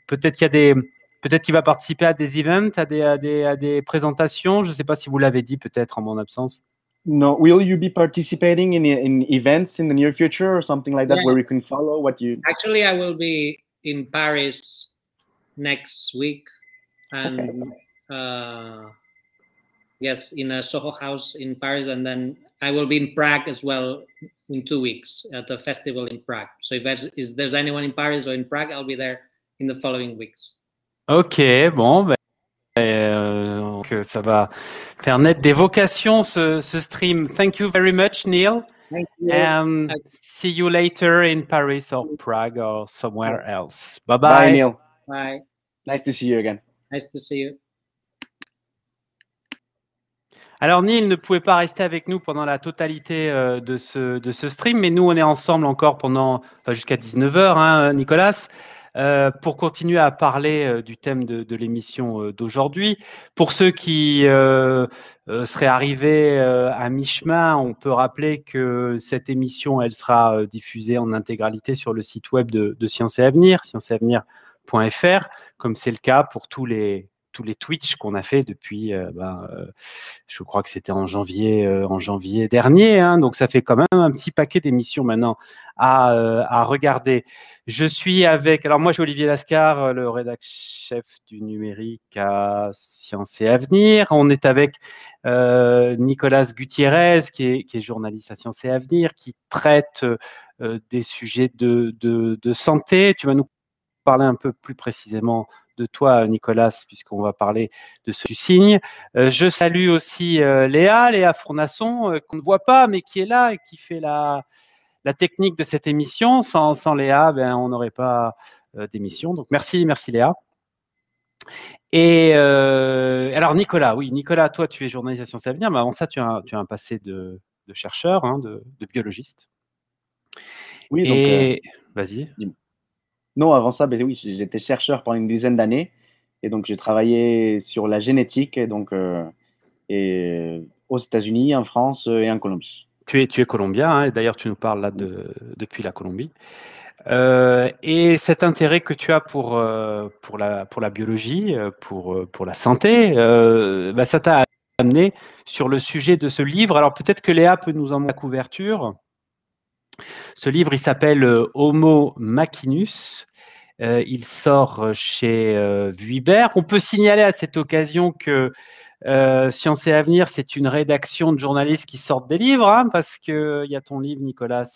peut-être qu'il va participer à des events, à des présentations. Je ne sais pas si vous l'avez dit peut-être en mon absence. No, will you be participating in events in the near future or something like that, where we can follow what you... Actually, I will be in Paris next week, and yes, in a Soho House in Paris, and then I will be in Prague as well in 2 weeks at a festival in Prague. So if there's anyone in Paris or in Prague, I'll be there in the following weeks. Ok, bon, donc ça va faire naître des vocations ce stream. Thank you very much, Neil. Thank you. And see you later in Paris or Prague or somewhere else. Bye bye. Bye, Neil. Bye. Nice to see you again. Nice to see you. Alors, Neil ne pouvait pas rester avec nous pendant la totalité de ce stream, mais nous, on est ensemble encore jusqu'à 19h, hein, Nicolas, pour continuer à parler du thème de l'émission d'aujourd'hui. Pour ceux qui seraient arrivés à mi-chemin, on peut rappeler que cette émission, elle sera diffusée en intégralité sur le site web de Science et Avenir, scienceetavenir.fr, comme c'est le cas pour tous les Twitch qu'on a fait depuis, je crois que c'était en janvier dernier, hein, donc ça fait quand même un petit paquet d'émissions maintenant à regarder. Je suis avec, alors moi je suis Olivier Lascar, le rédacteur chef du numérique à Science et Avenir. On est avec Nicolas Gutiérrez qui est journaliste à Science et Avenir, qui traite des sujets de santé. Tu vas nous parler un peu plus précisément de toi, Nicolas, puisqu'on va parler de ce signe. Je salue aussi Léa Fournasson, qu'on ne voit pas, mais qui est là et qui fait la technique de cette émission. Sans Léa, on n'aurait pas d'émission. Donc, merci Léa. Et alors, Nicolas, toi, tu es journaliste à Sciences et Avenir, mais avant ça, tu as un passé de chercheur, hein, de biologiste. Oui, donc, vas-y. Non, avant ça, oui, j'étais chercheur pendant une dizaine d'années et donc j'ai travaillé sur la génétique et donc aux États-Unis, en France et en Colombie. Tu es colombien, hein, et d'ailleurs tu nous parles là depuis la Colombie. Et cet intérêt que tu as pour la biologie, pour la santé, ça t'a amené sur le sujet de ce livre. Alors peut-être que Léa peut nous en montrer la couverture. Ce livre, il s'appelle Homo Machinus. Il sort chez Vuibert. On peut signaler à cette occasion que Science et Avenir, c'est une rédaction de journalistes qui sortent des livres, hein, parce qu'il y a ton livre, Nicolas,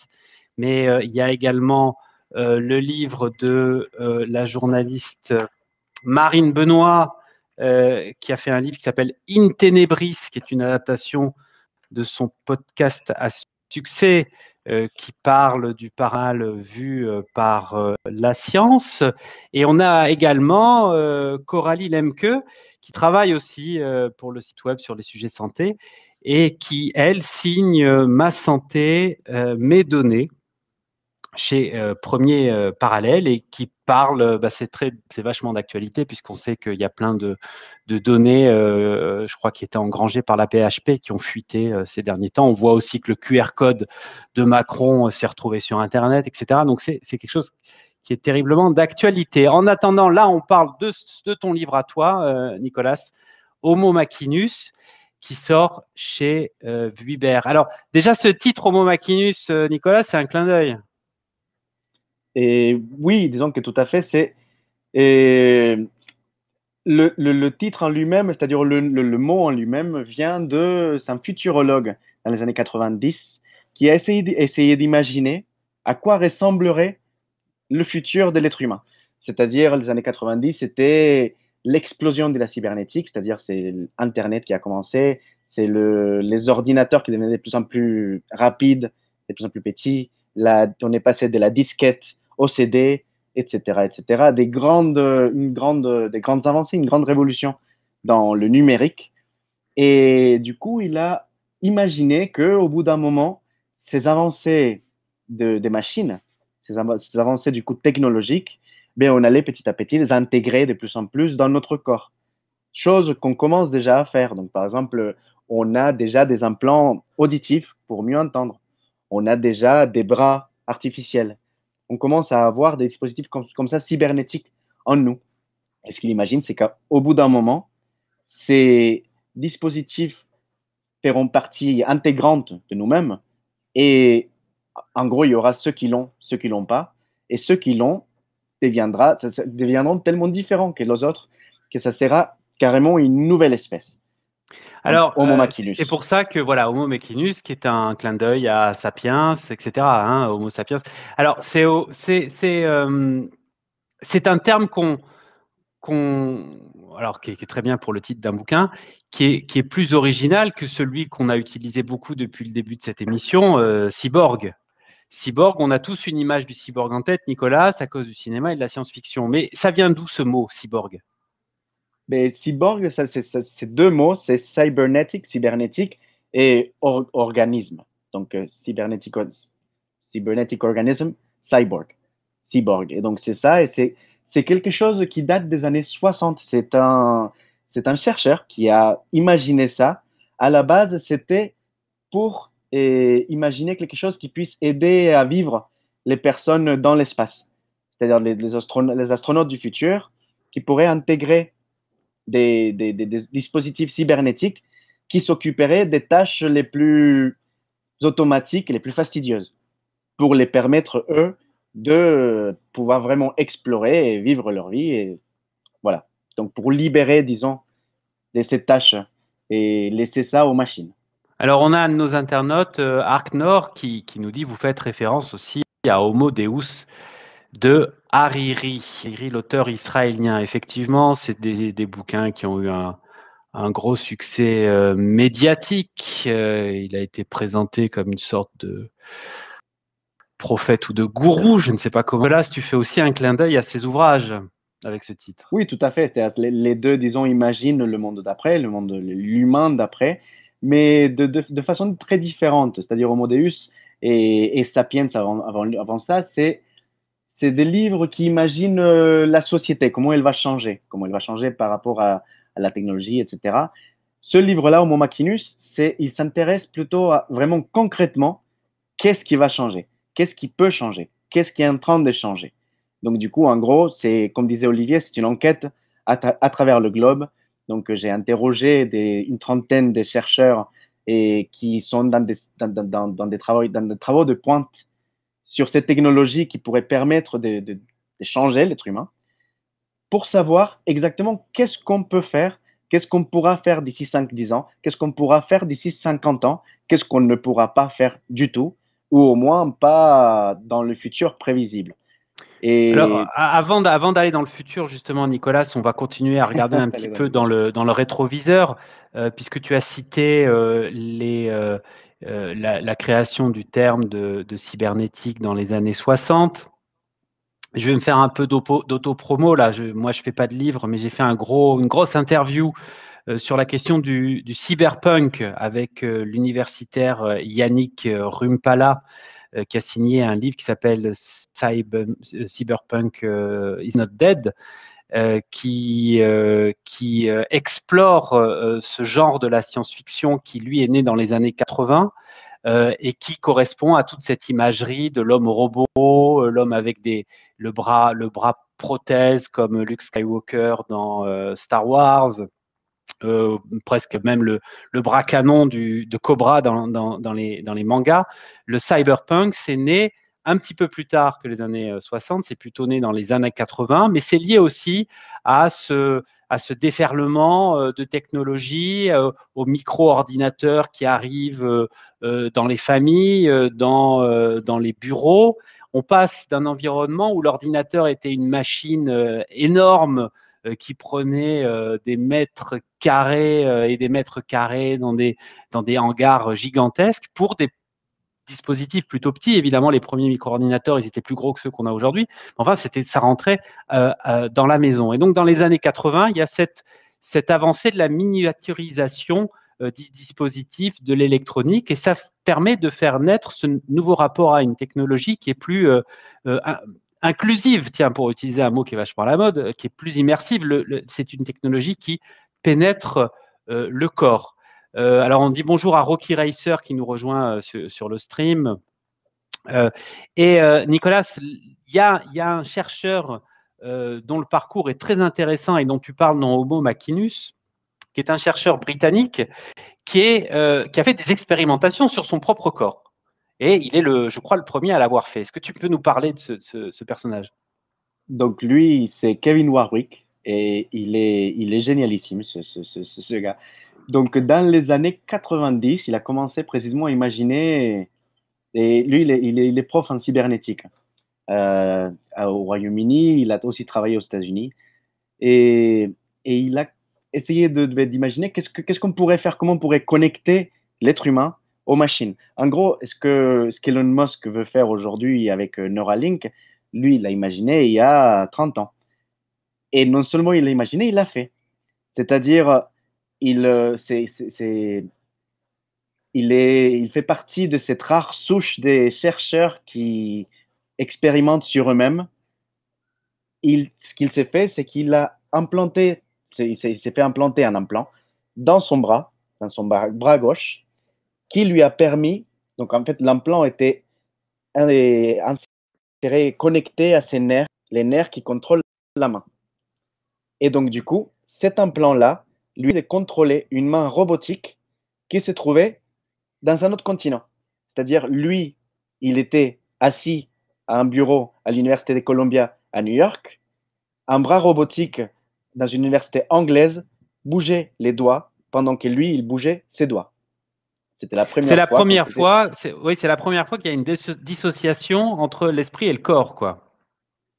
mais il y a également le livre de la journaliste Marine Benoît, qui a fait un livre qui s'appelle In Tenebris, qui est une adaptation de son podcast à succès, qui parle du parallèle vu par la science. Et on a également Coralie Lemke, qui travaille aussi pour le site web sur les sujets santé et qui, elle, signe Ma santé, mes données chez Premier Parallèle et qui parle, c'est vachement d'actualité puisqu'on sait qu'il y a plein de données, je crois, qui étaient engrangées par la PHP qui ont fuité ces derniers temps. On voit aussi que le QR code de Macron s'est retrouvé sur Internet, etc. Donc, c'est quelque chose qui est terriblement d'actualité. En attendant, là, on parle de ton livre à toi, Nicolas, Homo Machinus, qui sort chez Vuibert. Alors, déjà, ce titre Homo Machinus, Nicolas, c'est un clin d'œil. Et oui, disons que tout à fait, c'est le titre en lui-même, c'est-à-dire le mot en lui-même, c'est un futurologue dans les années 90 qui a essayé d'imaginer à quoi ressemblerait le futur de l'être humain. C'est-à-dire, les années 90, c'était l'explosion de la cybernétique, c'est-à-dire c'est Internet qui a commencé, c'est les ordinateurs qui devenaient de plus en plus rapides, de plus en plus petits, on est passé de la disquette au CD, etc., etc., des grandes avancées, une grande révolution dans le numérique. Et du coup, il a imaginé qu'au bout d'un moment, ces avancées des machines, ces avancées du coup technologiques, ben, on allait petit à petit les intégrer de plus en plus dans notre corps. Chose qu'on commence déjà à faire. Donc, par exemple, on a déjà des implants auditifs pour mieux entendre. On a déjà des bras artificiels. On commence à avoir des dispositifs comme ça cybernétiques en nous. Et ce qu'il imagine, c'est qu'au bout d'un moment, ces dispositifs feront partie intégrante de nous-mêmes. Et en gros, il y aura ceux qui l'ont pas. Et ceux qui l'ont deviendront tellement différents que les autres que ça sera carrément une nouvelle espèce. Alors, c'est pour ça que, voilà, Homo Machinus, qui est un clin d'œil à Sapiens, etc., hein, Homo sapiens. Alors, c'est un terme qui est très bien pour le titre d'un bouquin, qui est plus original que celui qu'on a utilisé beaucoup depuis le début de cette émission, cyborg. Cyborg, on a tous une image du cyborg en tête, Nicolas, à cause du cinéma et de la science-fiction. Mais ça vient d'où ce mot, cyborg? Mais cyborg, c'est deux mots, c'est cybernétique et organisme. Donc, cybernetic organism, cyborg. Et donc, c'est ça, et c'est quelque chose qui date des années 60. C'est un chercheur qui a imaginé ça. À la base, c'était pour imaginer quelque chose qui puisse aider à vivre les personnes dans l'espace. C'est-à-dire les astronautes du futur qui pourraient intégrer des dispositifs cybernétiques qui s'occuperaient des tâches les plus automatiques et les plus fastidieuses pour les permettre, eux, de pouvoir vraiment explorer et vivre leur vie. Et voilà. Donc, pour libérer, disons, de ces tâches et laisser ça aux machines. Alors, on a un de nos internautes, Arc Nord, qui nous dit, vous faites référence aussi à Homo Deus de Hariri, l'auteur israélien. Effectivement, c'est des bouquins qui ont eu un gros succès médiatique. Il a été présenté comme une sorte de prophète ou de gourou, je ne sais pas comment. Là, tu fais aussi un clin d'œil à ses ouvrages avec ce titre. Oui, tout à fait. Les deux, disons, imaginent le monde d'après, le monde, l'humain d'après, mais de façon très différente. C'est-à-dire Homo Deus et Sapiens avant ça, c'est des livres qui imaginent la société, comment elle va changer par rapport à la technologie, etc. Ce livre-là, Homo Machinus, il s'intéresse plutôt à vraiment concrètement qu'est-ce qui va changer, qu'est-ce qui peut changer, qu'est-ce qui est en train de changer. Donc, du coup, en gros, c'est, comme disait Olivier, c'est une enquête à travers le globe Donc, j'ai interrogé une trentaine de chercheurs et qui sont dans des travaux de pointe sur cette technologie qui pourrait permettre de changer l'être humain, pour savoir exactement qu'est-ce qu'on peut faire, qu'est-ce qu'on pourra faire d'ici 5-10 ans, qu'est-ce qu'on pourra faire d'ici 50 ans, qu'est-ce qu'on ne pourra pas faire du tout, ou au moins pas dans le futur prévisible. Et alors, avant d'aller dans le futur, justement, Nicolas, on va continuer à regarder un petit peu dans le rétroviseur, puisque tu as cité la création du terme de cybernétique dans les années 60. Je vais me faire un peu d'auto-promo, là. Moi, je ne fais pas de livre, mais j'ai fait une grosse interview sur la question du cyberpunk avec l'universitaire Yannick Rumpala, qui a signé un livre qui s'appelle Cyberpunk is not dead, qui explore ce genre de la science-fiction qui, lui, est né dans les années 80 et qui correspond à toute cette imagerie de l'homme robot, l'homme avec le bras prothèse comme Luke Skywalker dans Star Wars, presque même le bras canon de Cobra dans les mangas. Le cyberpunk, c'est né un petit peu plus tard que les années 60, c'est plutôt né dans les années 80, mais c'est lié aussi à ce déferlement de technologie, aux micro-ordinateurs qui arrivent dans les familles, dans les bureaux. On passe d'un environnement où l'ordinateur était une machine énorme qui prenait des mètres carrés et des mètres carrés dans des hangars gigantesques, pour des dispositifs plutôt petits. Évidemment, les premiers micro-ordinateurs, ils étaient plus gros que ceux qu'on a aujourd'hui. Enfin, ça rentrait dans la maison. Et donc, dans les années 80, il y a cette avancée de la miniaturisation des dispositifs, de l'électronique, et ça permet de faire naître ce nouveau rapport à une technologie qui est plus inclusive, tiens, pour utiliser un mot qui est vachement à la mode, qui est plus immersive. C'est une technologie qui pénètre le corps. Alors, on dit bonjour à Rocky Racer qui nous rejoint sur le stream. Nicolas, il y a un chercheur dont le parcours est très intéressant et dont tu parles dans Homo Machinus, qui est un chercheur britannique qui a fait des expérimentations sur son propre corps. Et il est, je crois, le premier à l'avoir fait. Est-ce que tu peux nous parler de ce personnage? Donc, lui, c'est Kevin Warwick et il est génialissime, ce gars. Donc, dans les années 90, il a commencé précisément à imaginer, et lui, il est prof en cybernétique au Royaume-Uni, il a aussi travaillé aux États-Unis, et il a essayé d'imaginer qu'est-ce qu'on pourrait faire, comment on pourrait connecter l'être humain aux machines. En gros, ce qu'Elon Musk veut faire aujourd'hui avec Neuralink, lui, il l'a imaginé il y a 30 ans. Et non seulement il l'a imaginé, il l'a fait. C'est-à-dire, il fait partie de cette rare souche des chercheurs qui expérimentent sur eux-mêmes. Ce qu'il s'est fait, c'est qu'il a implanté, il s'est fait implanter un implant dans son bras gauche, qui lui a permis, donc en fait l'implant était connecté à ses nerfs, les nerfs qui contrôlent la main. Et donc du coup, cet implant-là, lui, il contrôlait une main robotique qui se trouvait dans un autre continent. C'est-à-dire, lui, il était assis à un bureau à l'Université de Columbia à New York. Un bras robotique dans une université anglaise bougeait les doigts pendant que lui, il bougeait ses doigts. C'était la première fois. C'est la première fois qu'il y a une dissociation entre l'esprit et le corps, quoi.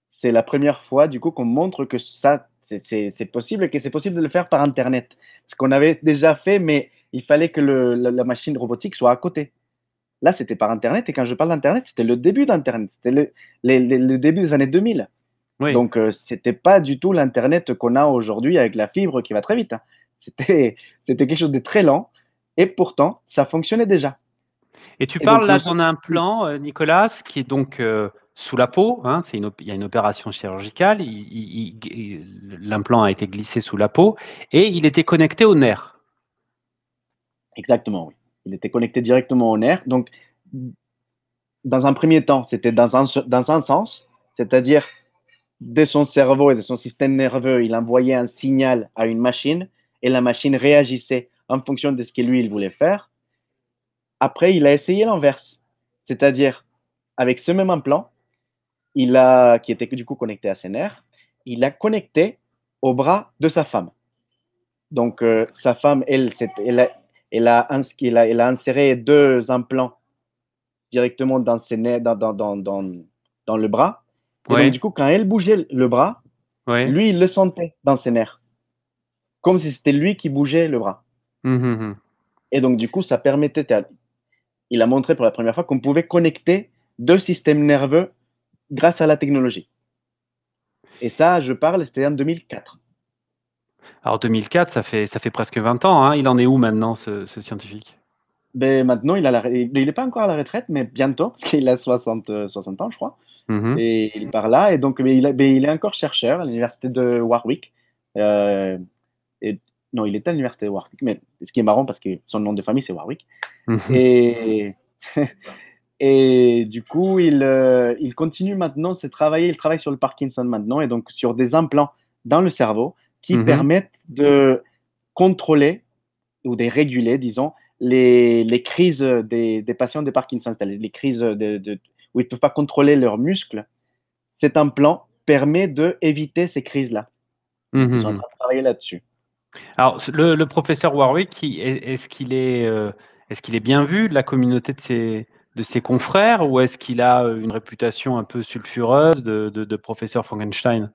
C'est la première fois, du coup, qu'on montre que ça, c'est possible et que c'est possible de le faire par Internet. Ce qu'on avait déjà fait, mais il fallait que la machine robotique soit à côté. Là, c'était par Internet, et quand je parle d'Internet, c'était le début d'Internet, c'était le début des années 2000. Oui. Donc, ce n'était pas du tout l'Internet qu'on a aujourd'hui avec la fibre qui va très vite. Hein. C'était quelque chose de très lent, et pourtant, ça fonctionnait déjà. Et tu parles là d'un implant, Nicolas, qui est donc sous la peau. Hein, il y a une opération chirurgicale. L'implant a été glissé sous la peau et il était connecté au nerf. Exactement, oui. Il était connecté directement au nerf. Donc, dans un premier temps, c'était dans un sens, c'est-à-dire de son cerveau et de son système nerveux, il envoyait un signal à une machine, et la machine réagissait en fonction de ce que lui, il voulait faire. Après, il a essayé l'inverse, c'est-à-dire avec ce même implant, qui était du coup connecté à ses nerfs, il a connecté au bras de sa femme. Donc, sa femme, elle a inséré 2 implants directement dans ses nerfs, dans le bras. Et Ouais. donc, du coup, quand elle bougeait le bras, Ouais. lui, il le sentait dans ses nerfs, comme si c'était lui qui bougeait le bras. Et donc, du coup, ça permettait, il a montré pour la première fois qu'on pouvait connecter 2 systèmes nerveux grâce à la technologie. Et ça, je parle, c'était en 2004. Alors 2004, ça fait presque 20 ans. Hein. Il en est où maintenant, ce scientifique? Ben, maintenant, il n'est pas encore à la retraite, mais bientôt, parce qu'il a 60 ans, je crois. Et il est par là. Et donc, il est encore chercheur à l'université de Warwick. Non, il était à l'université de Warwick, mais ce qui est marrant, parce que son nom de famille, c'est Warwick. Et, et du coup, il continue maintenant, il travaille sur le Parkinson maintenant, et donc sur des implants dans le cerveau qui permettent de contrôler ou de réguler, disons, les crises des patients de Parkinson, c'est-à-dire les crises où ils ne peuvent pas contrôler leurs muscles. Cet implant permet d'éviter ces crises-là. Ils sont en train de travailler là-dessus. Alors, le professeur Warwick, est-ce qu'il est bien vu de la communauté de ses confrères, ou est-ce qu'il a une réputation un peu sulfureuse de professeur Frankenstein?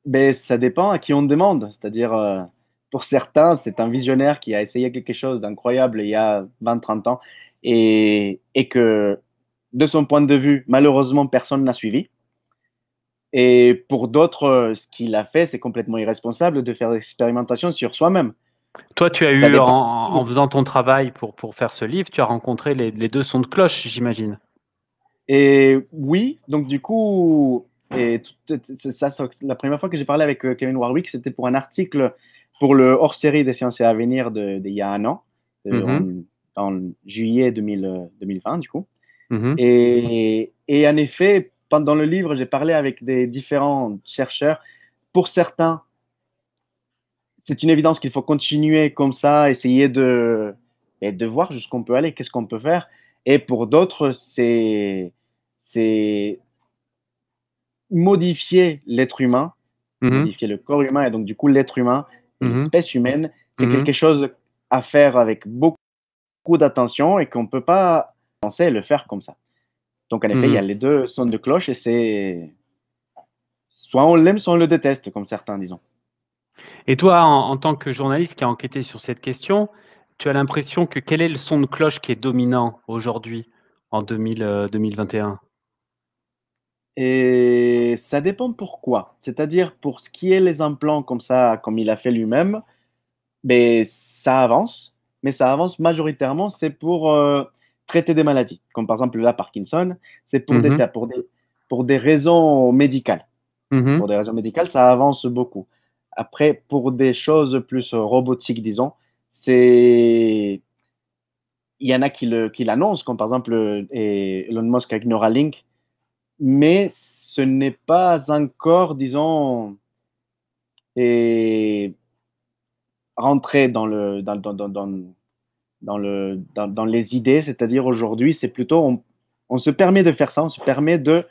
Ben, ça dépend à qui on demande. C'est-à-dire, pour certains, c'est un visionnaire qui a essayé quelque chose d'incroyable il y a 20-30 ans et que, de son point de vue, malheureusement, personne n'a suivi. Et pour d'autres, ce qu'il a fait, c'est complètement irresponsable de faire des expérimentations sur soi-même. Toi, tu as eu, en faisant ton travail pour faire ce livre, tu as rencontré les 2 sons de cloche, j'imagine. Et oui, donc du coup, la première fois que j'ai parlé avec Kevin Warwick, c'était pour un article pour le hors-série des Sciences et Avenir d'il y a un an, en juillet 2020, du coup. Et en effet, pendant le livre, j'ai parlé avec des différents chercheurs. Pour certains, c'est une évidence qu'il faut continuer comme ça, essayer de voir jusqu'où on peut aller, qu'est-ce qu'on peut faire. Et pour d'autres, c'est modifier l'être humain, modifier le corps humain, et donc du coup l'être humain et l'espèce humaine, c'est quelque chose à faire avec beaucoup d'attention et qu'on ne peut pas penser et le faire comme ça. Donc en effet, il y a les 2 sons de cloche et c'est soit on l'aime, soit on le déteste, comme certains, disons. Et toi, en tant que journaliste qui a enquêté sur cette question, tu as l'impression que quel est le son de cloche qui est dominant aujourd'hui, en 2021? Et ça dépend pourquoi. C'est-à-dire, pour ce qui est les implants comme ça, comme il a fait lui-même, ben, ça avance, mais ça avance majoritairement, c'est pour traiter des maladies, comme par exemple la Parkinson, c'est pour des raisons médicales. Pour des raisons médicales, ça avance beaucoup. Après, pour des choses plus robotiques, disons, il y en a qui l'annoncent, comme par exemple Elon Musk avec Neuralink, mais ce n'est pas encore, disons, rentré dans les idées. C'est-à-dire aujourd'hui, c'est plutôt, on se permet de faire ça, on se permet de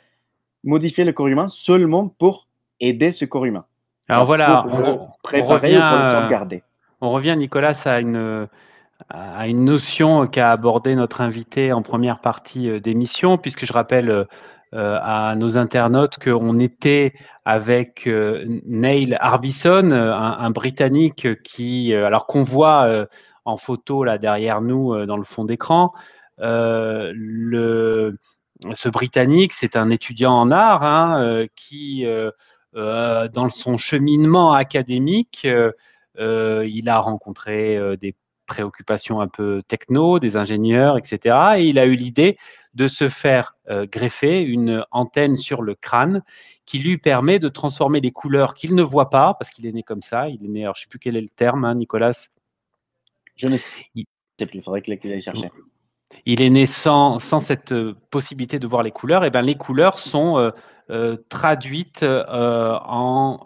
modifier le corps humain seulement pour aider ce corps humain. Alors voilà, on revient, Nicolas, à une notion qu'a abordée notre invité en première partie d'émission, puisque je rappelle à nos internautes qu'on était avec Neil Harbisson, un Britannique alors qu'on voit en photo là derrière nous dans le fond d'écran. Ce Britannique, c'est un étudiant en art qui, dans son cheminement académique, il a rencontré des préoccupations un peu techno, des ingénieurs, etc. Et il a eu l'idée de se faire greffer une antenne sur le crâne qui lui permet de transformer les couleurs qu'il ne voit pas, parce qu'il est né comme ça. Il est né, alors je ne sais plus quel est le terme, Nicolas. Je ne sais plus, il faudrait qu'il aille chercher. Il est né sans cette possibilité de voir les couleurs. Et ben, les couleurs sont traduites en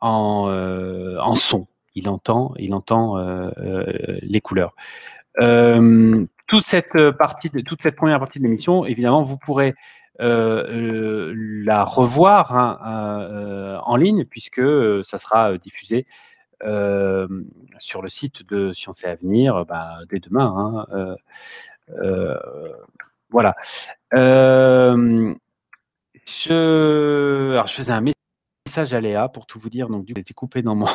en son. Il entend les couleurs. Toute cette première partie de l'émission, évidemment, vous pourrez la revoir en ligne, puisque ça sera diffusé sur le site de Sciences et Avenir dès demain. Voilà. Alors, je faisais un message à Léa pour tout vous dire, donc du coup, j'ai été coupé dans mon.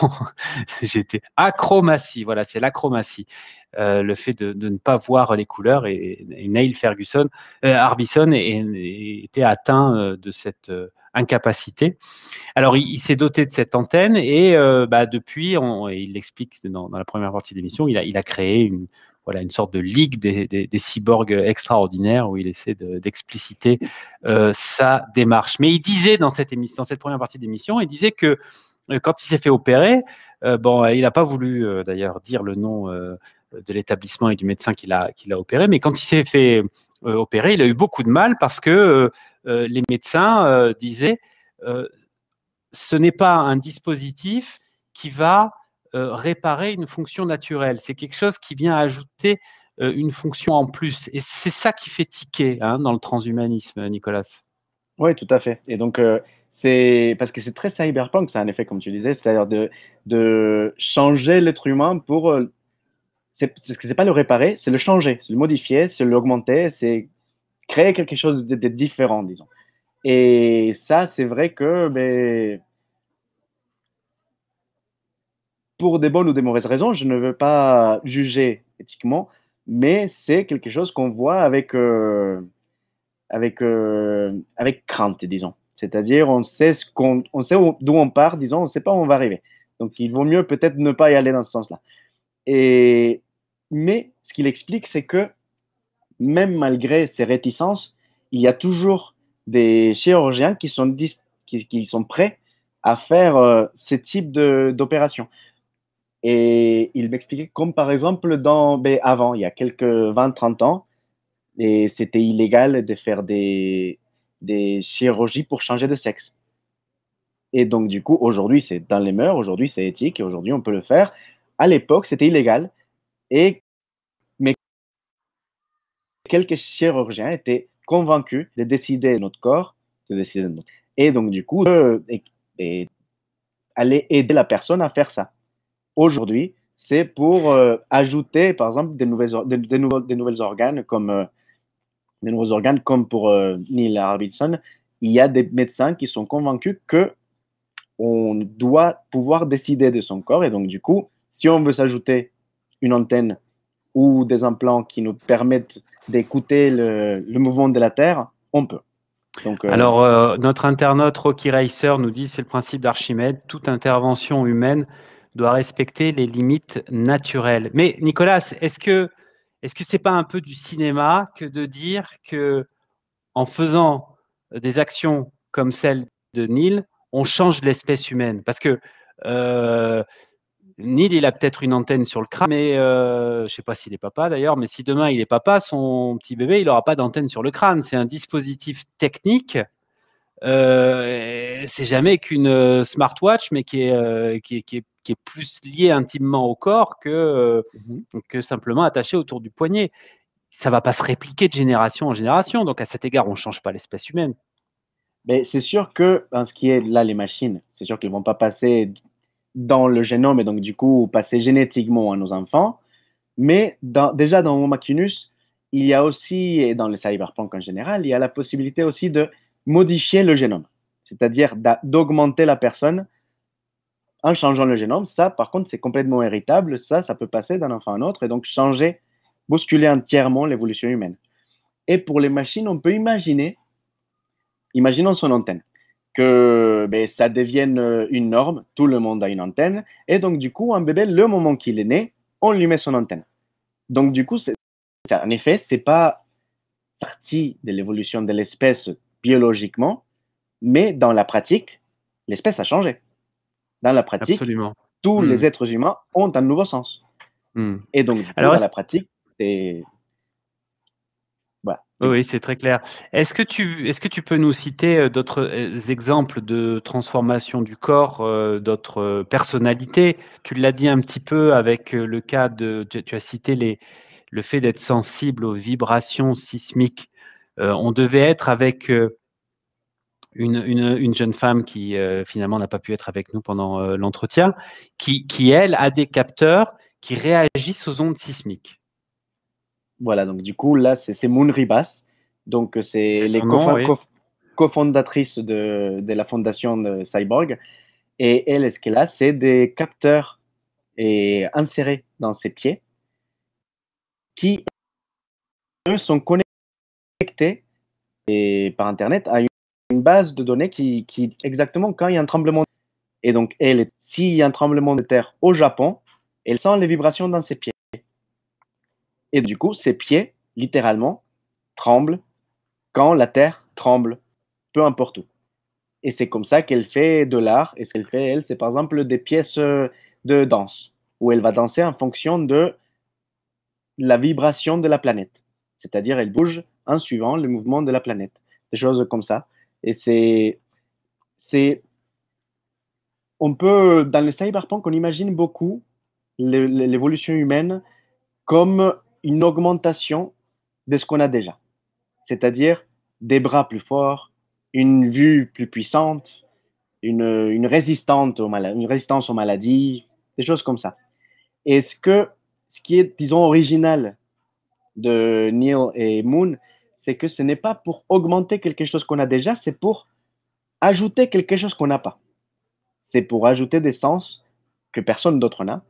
J'étais achromatie, voilà, c'est l'achromatie. Le fait de ne pas voir les couleurs, et Neil Harbisson était atteint de cette incapacité. Alors, il s'est doté de cette antenne et depuis, il l'explique dans la première partie de l'émission, il a créé une sorte de ligue des cyborgs extraordinaires où il essaie d'expliciter sa démarche. Mais il disait dans cette première partie d'émission, il disait que quand il s'est fait opérer, il n'a pas voulu d'ailleurs dire le nom de l'établissement et du médecin qui l'a opéré, mais quand il s'est fait opérer, il a eu beaucoup de mal parce que les médecins disaient ce n'est pas un dispositif qui va réparer une fonction naturelle. C'est quelque chose qui vient ajouter une fonction en plus. Et c'est ça qui fait tiquer dans le transhumanisme, Nicolas. Oui, tout à fait. Et donc, c'est parce que c'est très cyberpunk, ça, en effet, comme tu disais, c'est-à-dire de changer l'être humain pour. Parce que c'est pas le réparer, c'est le changer, c'est le modifier, c'est l'augmenter, c'est créer quelque chose de différent, disons. Et ça, c'est vrai que pour des bonnes ou des mauvaises raisons, je ne veux pas juger éthiquement, mais c'est quelque chose qu'on voit avec crainte, disons. C'est-à-dire, on sait d'où on part, disons, on ne sait pas où on va arriver. Donc, il vaut mieux peut-être ne pas y aller dans ce sens-là. Mais ce qu'il explique, c'est que même malgré ces réticences, il y a toujours des chirurgiens qui sont prêts à faire ce type d'opération. Et il m'expliquait comme par exemple avant, il y a quelques 20-30 ans, et c'était illégal de faire des chirurgies pour changer de sexe. Et donc, du coup, aujourd'hui, c'est dans les mœurs, aujourd'hui, c'est éthique, et aujourd'hui, on peut le faire. À l'époque, c'était illégal, mais quelques chirurgiens étaient convaincus de décider de notre corps, et donc, du coup, aller aider la personne à faire ça. Aujourd'hui, c'est pour ajouter, par exemple, des nouveaux organes comme pour Neil Harbisson. Il y a des médecins qui sont convaincus que on doit pouvoir décider de son corps. Et donc, du coup, si on veut s'ajouter une antenne ou des implants qui nous permettent d'écouter le mouvement de la Terre, on peut. Donc, alors, notre internaute Rocky Racer nous dit c'est le principe d'Archimède, toute intervention humaine doit respecter les limites naturelles. Mais Nicolas, est-ce que c'est pas un peu du cinéma que de dire que en faisant des actions comme celle de Neil, on change l'espèce humaine? Parce que Neil, il a peut-être une antenne sur le crâne, mais je ne sais pas s'il est papa d'ailleurs, mais si demain il est papa, son petit bébé, il n'aura pas d'antenne sur le crâne. C'est un dispositif technique. C'est jamais qu'une smartwatch, mais qui est plus lié intimement au corps que simplement attaché autour du poignet. Ça ne va pas se répliquer de génération en génération. Donc, à cet égard, on ne change pas l'espèce humaine. Mais c'est sûr que, en ce qui est là, les machines, c'est sûr qu'elles ne vont pas passer dans le génome et donc, du coup, passer génétiquement à nos enfants. Mais déjà, dans Homo Machinus, il y a aussi, et dans le cyberpunk en général, il y a la possibilité aussi de modifier le génome, c'est-à-dire d'augmenter la personne en changeant le génome. Ça, par contre, c'est complètement héritable. Ça peut passer d'un enfant à un autre et donc changer, bousculer entièrement l'évolution humaine. Et pour les machines, on peut imaginons son antenne, que ça devienne une norme, tout le monde a une antenne, et donc du coup, un bébé, le moment qu'il est né, on lui met son antenne. Donc du coup, en effet, ce n'est pas partie de l'évolution de l'espèce biologiquement, mais dans la pratique, l'espèce a changé. Dans la pratique, absolument, tous les êtres humains ont un nouveau sens. Et donc, du coup, dans la pratique, c'est... Voilà. Oui, c'est très clair. Est-ce que tu peux nous citer d'autres exemples de transformation du corps, d'autres personnalités? Tu l'as dit un petit peu avec le cas tu as cité le fait d'être sensible aux vibrations sismiques. On devait être avec une jeune femme qui finalement n'a pas pu être avec nous pendant l'entretien, qui, elle, a des capteurs qui réagissent aux ondes sismiques. Voilà, donc du coup, là, c'est Moon Ribas. Donc, c'est les cofondatrices de la fondation de Cyborg. Et elle, ce qu'elle a, c'est des capteurs insérés dans ses pieds qui, eux, sont connectés par Internet à une base de données qui exactement quand il y a un tremblement. Et donc, elle, s'il y a un tremblement de terre au Japon, elle sent les vibrations dans ses pieds. Et du coup, ses pieds, littéralement, tremblent quand la terre tremble, peu importe où. Et c'est comme ça qu'elle fait de l'art. Et ce qu'elle fait, elle, c'est par exemple des pièces de danse, où elle va danser en fonction de la vibration de la planète. C'est-à-dire, elle bouge en suivant le mouvement de la planète. Des choses comme ça. Et on peut, dans le cyberpunk, on imagine beaucoup l'évolution humaine comme une augmentation de ce qu'on a déjà. C'est-à-dire des bras plus forts, une vue plus puissante, une résistance aux maladies, des choses comme ça. Et ce qui est, disons, original de Neil et Moon, c'est que ce n'est pas pour augmenter quelque chose qu'on a déjà, c'est pour ajouter quelque chose qu'on n'a pas. C'est pour ajouter des sens que personne d'autre n'a,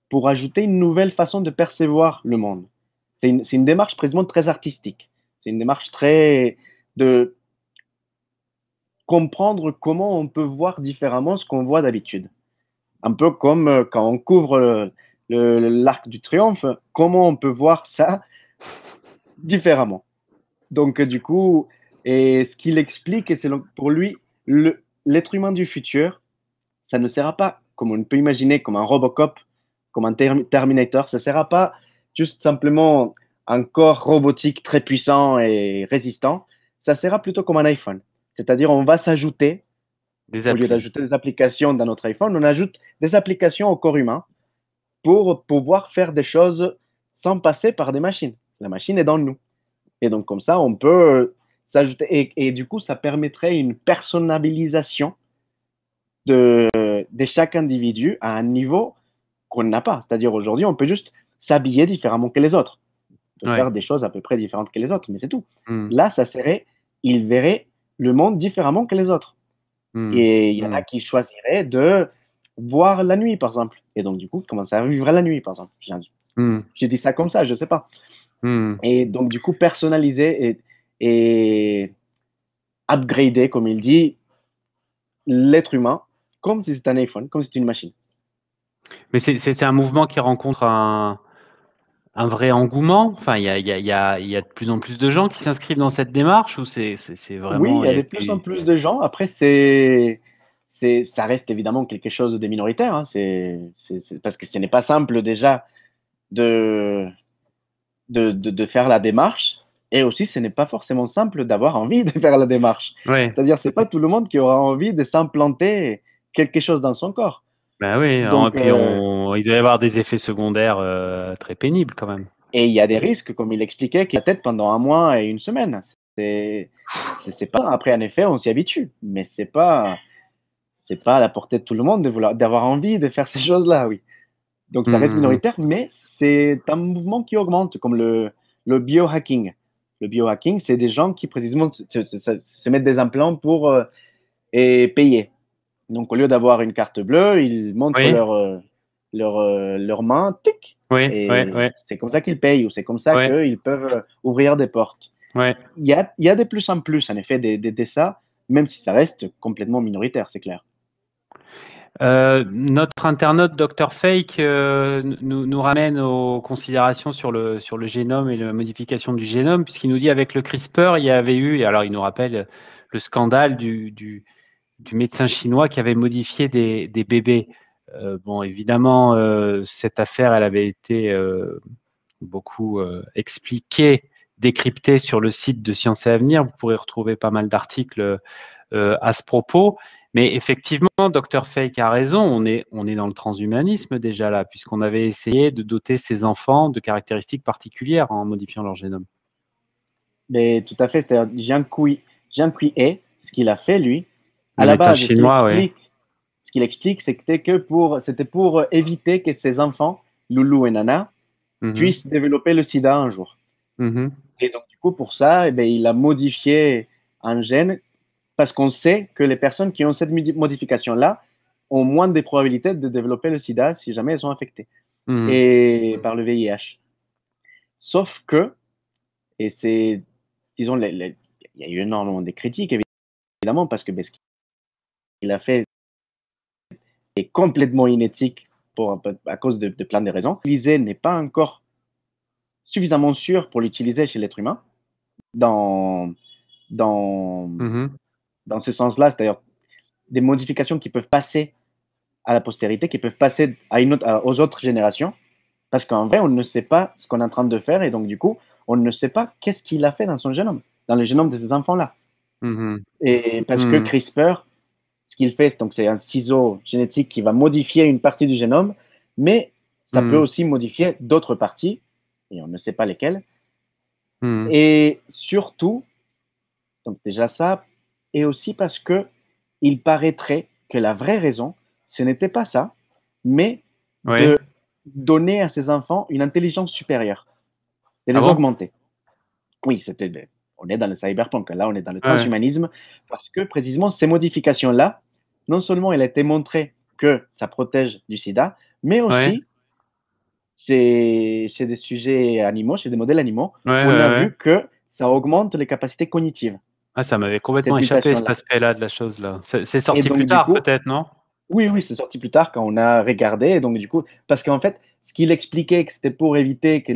pour ajouter une nouvelle façon de percevoir le monde. C'est une démarche précisément très artistique. C'est une démarche très de comprendre comment on peut voir différemment ce qu'on voit d'habitude. Un peu comme quand on couvre l'arc du triomphe, comment on peut voir ça différemment. Donc, du coup, et ce qu'il explique, et c'est pour lui, l'être humain du futur, ça ne sera pas, comme on peut imaginer, comme un Robocop, comme un Terminator, ça ne sera pas juste simplement un corps robotique très puissant et résistant, ça sera plutôt comme un iPhone. C'est-à-dire, on va s'ajouter, au lieu d'ajouter des applications dans notre iPhone, on ajoute des applications au corps humain pour pouvoir faire des choses sans passer par des machines. La machine est dans nous. Et donc, comme ça, on peut s'ajouter. Et du coup, ça permettrait une personnalisation de chaque individu à un niveau qu'on n'a pas. C'est-à-dire, aujourd'hui, on peut juste s'habiller différemment que les autres, faire des choses à peu près différentes que les autres, mais c'est tout. Là, ça serait, il verrait le monde différemment que les autres. Et il y en a qui choisiraient de voir la nuit, par exemple. Et donc, du coup, commencer à vivre la nuit, par exemple. J'ai dit ça comme ça, je ne sais pas. Et donc, du coup, personnaliser et upgrader, comme il dit, l'être humain, comme si c'était un iPhone, comme si c'était une machine. Mais c'est un mouvement qui rencontre un vrai engouement. Enfin, il y a de plus en plus de gens qui s'inscrivent dans cette démarche, ou c'est vraiment… Oui, il y a de plus en plus de gens. Après, ça reste évidemment quelque chose de minoritaire. Hein. Parce que ce n'est pas simple déjà de faire la démarche. Et aussi, ce n'est pas forcément simple d'avoir envie de faire la démarche. C'est-à-dire, ce n'est pas tout le monde qui aura envie de s'implanter quelque chose dans son corps. Ben oui, donc, et puis il doit y avoir des effets secondaires très pénibles quand même. Et il y a des risques, comme il expliquait, qui la tête pendant 1 mois et 1 semaine. C'est pas. Après, en effet, on s'y habitue, mais c'est pas à la portée de tout le monde d'avoir envie de faire ces choses-là, oui. Donc, ça reste minoritaire, mais c'est un mouvement qui augmente, comme le biohacking. Le biohacking, c'est des gens qui, précisément, se mettent des implants pour payer. Donc, au lieu d'avoir une carte bleue, ils montrent leur main, tic, c'est comme ça qu'ils payent, ou c'est comme ça qu'ils peuvent ouvrir des portes. Il y a de plus en plus, en effet, des ça, même si ça reste complètement minoritaire, c'est clair. Notre internaute Dr Fake nous ramène aux considérations sur le génome et la modification du génome, puisqu'il nous dit avec le CRISPR, il y avait eu, et alors il nous rappelle le scandale du médecin chinois qui avait modifié des bébés. Bon, évidemment, cette affaire, elle avait été beaucoup expliquée décrypté sur le site de Science et Avenir. Vous pourrez retrouver pas mal d'articles à ce propos. Mais effectivement, Dr Fake a raison, on est dans le transhumanisme déjà là, puisqu'on avait essayé de doter ces enfants de caractéristiques particulières en modifiant leur génome. Mais tout à fait, c'est-à-dire Jiang Kui He, ce qu'il a fait lui, à Le la médecin base, chinois, ce qu'il explique, c'était pour éviter que ses enfants, Loulou et Nana, puissent développer le sida un jour. Et donc, du coup, pour ça, eh bien, il a modifié un gène parce qu'on sait que les personnes qui ont cette modification-là ont moins de probabilités de développer le sida si jamais elles sont affectées et par le VIH. Sauf que, et c'est, disons, il y a eu énormément de critiques, évidemment, parce que ce qu'il a fait est complètement inéthique à cause de plein de raisons. L'utiliser n'est pas encore suffisamment sûr pour l'utiliser chez l'être humain dans ce sens-là, c'est-à-dire des modifications qui peuvent passer à la postérité, qui peuvent passer aux autres générations, parce qu'en vrai, on ne sait pas ce qu'on est en train de faire, et donc du coup, on ne sait pas qu'est-ce qu'il a fait dans son génome, dans le génome de ces enfants-là. Et parce que CRISPR, ce qu'il fait, donc c'est un ciseau génétique qui va modifier une partie du génome, mais ça peut aussi modifier d'autres parties, et on ne sait pas lesquelles. Et surtout, donc déjà ça, et aussi parce que il paraîtrait que la vraie raison, ce n'était pas ça, mais de donner à ces enfants une intelligence supérieure, de les augmenter. Oui, on est dans le cyberpunk, là on est dans le transhumanisme, parce que précisément ces modifications-là, non seulement il a été montré que ça protège du sida, mais aussi chez des sujets animaux, chez des modèles animaux, on a vu que ça augmente les capacités cognitives. Ah, ça m'avait complètement échappé cet aspect-là de la chose-là. C'est sorti plus tard, peut-être, non? Oui, c'est sorti plus tard quand on a regardé. Et donc, du coup, parce qu'en fait, ce qu'il expliquait que c'était pour éviter que,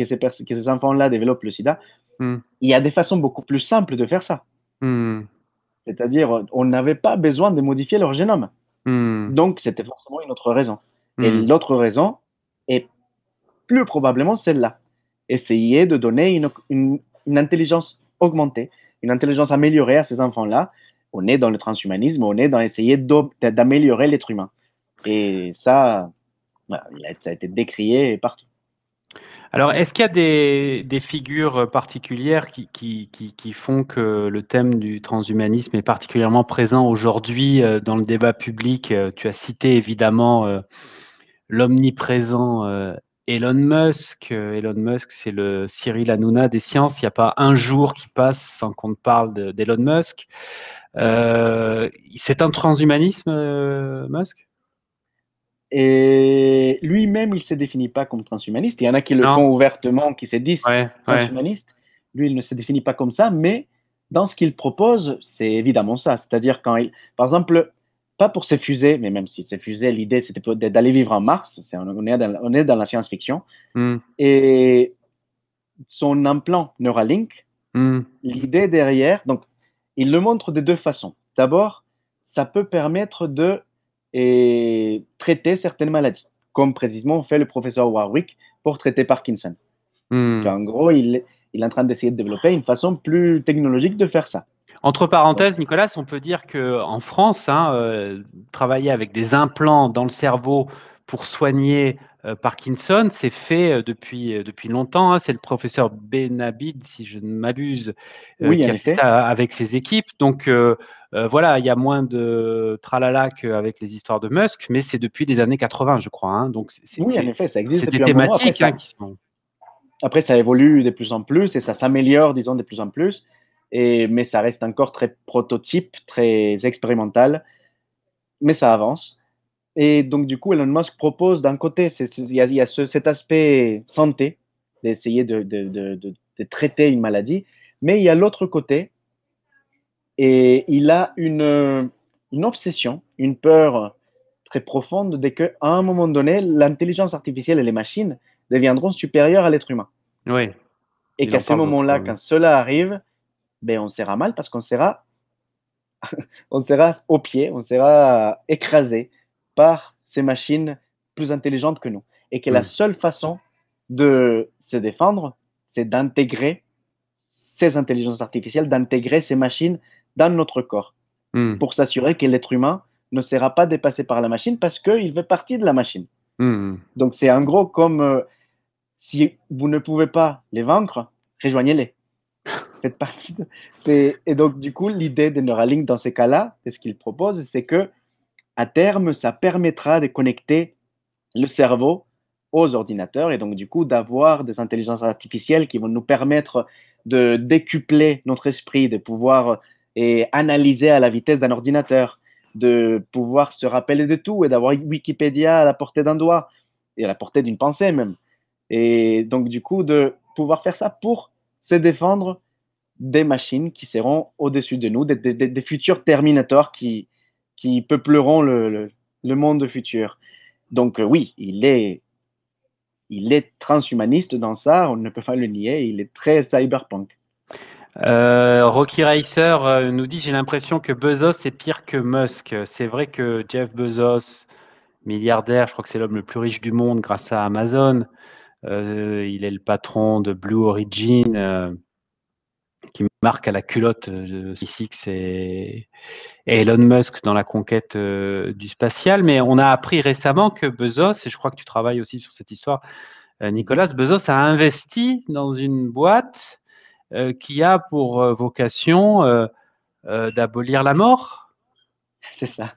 ces enfants-là développent le sida, il y a des façons beaucoup plus simples de faire ça. C'est-à-dire, on n'avait pas besoin de modifier leur génome. Donc, c'était forcément une autre raison. Et l'autre raison est plus probablement celle-là. Essayer de donner une intelligence augmentée, une intelligence améliorée à ces enfants-là. On est dans le transhumanisme, on est dans essayer d'améliorer l'être humain. Et ça, ça a été décrié partout. Alors, est-ce qu'il y a des figures particulières qui font que le thème du transhumanisme est particulièrement présent aujourd'hui dans le débat public? Tu as cité évidemment l'omniprésent Elon Musk. Elon Musk, c'est le Cyril Hanouna des sciences. Il n'y a pas un jour qui passe sans qu'on ne parle d'Elon Musk. C'est un transhumanisme, Musk? Et lui-même, il ne se définit pas comme transhumaniste. Il y en a qui le font ouvertement, qui se disent transhumanistes. Lui, il ne se définit pas comme ça, mais dans ce qu'il propose, c'est évidemment ça. C'est-à-dire par exemple, pas pour ces fusées, mais même si ces fusées, l'idée, c'était d'aller vivre en Mars. On est dans la science-fiction. Et son implant Neuralink, l'idée derrière, donc, il le montre de deux façons. D'abord, ça peut permettre de traiter certaines maladies, comme précisément fait le professeur Warwick pour traiter Parkinson. En gros, il est en train d'essayer de développer une façon plus technologique de faire ça. Entre parenthèses, Nicolas, on peut dire qu'en France, travailler avec des implants dans le cerveau pour soigner Parkinson, c'est fait depuis longtemps. C'est le professeur Benabid, si je ne m'abuse, qui a fait ça avec ses équipes. Donc voilà, il y a moins de tralala qu'avec les histoires de Musk, mais c'est depuis les années 80, je crois. Donc oui, en effet, ça existe. C'est des thématiques qui sont... Après, ça évolue de plus en plus et ça s'améliore, disons, de plus en plus. Mais ça reste encore très prototype, très expérimental, mais ça avance. Et donc, du coup, Elon Musk propose d'un côté, il y a cet aspect santé, d'essayer de traiter une maladie, mais il y a l'autre côté, et il a une obsession, une peur très profonde dès qu'à un moment donné, l'intelligence artificielle et les machines deviendront supérieures à l'être humain. Oui. Et qu'à ce moment-là, quand cela arrive, ben, on sera mal parce qu'on sera au pied, on sera écrasé par ces machines plus intelligentes que nous. Et que la seule façon de se défendre, c'est d'intégrer ces intelligences artificielles, d'intégrer ces machines dans notre corps pour s'assurer que l'être humain ne sera pas dépassé par la machine parce qu'il fait partie de la machine. Donc, c'est en gros comme si vous ne pouvez pas les vaincre, rejoignez-les. Faites partie de... Et donc, du coup, l'idée de Neuralink dans ces cas-là, ce qu'il propose, c'est que à terme, ça permettra de connecter le cerveau aux ordinateurs et donc, du coup, d'avoir des intelligences artificielles qui vont nous permettre de décupler notre esprit, de pouvoir analyser à la vitesse d'un ordinateur, de pouvoir se rappeler de tout et d'avoir Wikipédia à la portée d'un doigt et à la portée d'une pensée même. Et donc, du coup, de pouvoir faire ça pour se défendre des machines qui seront au-dessus de nous, des futurs Terminators qui peupleront le monde futur. Donc, oui, il est transhumaniste dans ça, on ne peut pas le nier, il est très cyberpunk. Rocky Racer nous dit « J'ai l'impression que Bezos est pire que Musk ». C'est vrai que Jeff Bezos, milliardaire, je crois que c'est l'homme le plus riche du monde grâce à Amazon. Il est le patron de Blue Origin, qui marque à la culotte de SpaceX et Elon Musk dans la conquête du spatial. Mais on a appris récemment que Bezos, et je crois que tu travailles aussi sur cette histoire, Nicolas, Bezos a investi dans une boîte qui a pour vocation d'abolir la mort. C'est ça.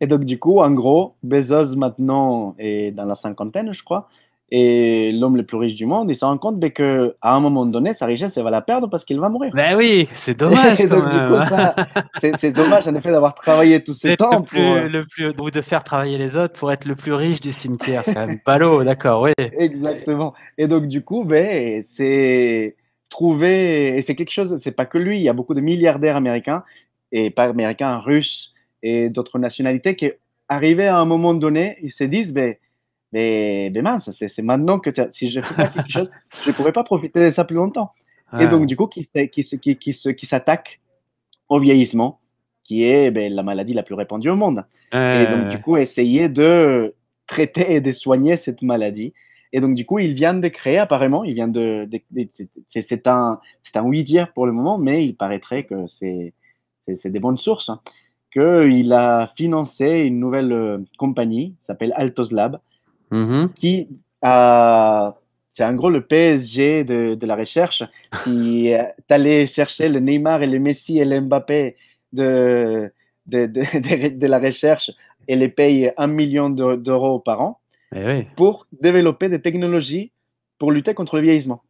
Et donc, du coup, en gros, Bezos maintenant est dans la cinquantaine, je crois, et l'homme le plus riche du monde, il se rend compte qu'à un moment donné, sa richesse, elle va la perdre parce qu'il va mourir. Ben oui, c'est dommage quand même. C'est dommage, en effet, d'avoir travaillé tout ce temps ou de faire travailler les autres pour être le plus riche du cimetière. C'est quand même ballot, d'accord, oui. Exactement. Et donc, du coup, c'est trouver, et c'est quelque chose, c'est pas que lui, il y a beaucoup de milliardaires américains, et pas américains, russes, et d'autres nationalités qui, arrivés à un moment donné, ils se disent, mais mince, c'est maintenant que si je fais pas quelque chose, je ne pourrais pas profiter de ça plus longtemps. Ouais. Et donc, du coup, qui s'attaque au vieillissement, qui est la maladie la plus répandue au monde. Et donc, du coup, essayer de traiter et de soigner cette maladie. Et donc, du coup, il vient de créer, apparemment, c'est un oui-dire pour le moment, mais il paraîtrait que c'est des bonnes sources, hein, qu'il a financé une nouvelle compagnie, qui s'appelle Altos Lab, qui c'est en gros le PSG de la recherche. Si tu allais chercher le Neymar et le Messi et le Mbappé de la recherche et les paye 1 million d'euros par an pour développer des technologies pour lutter contre le vieillissement.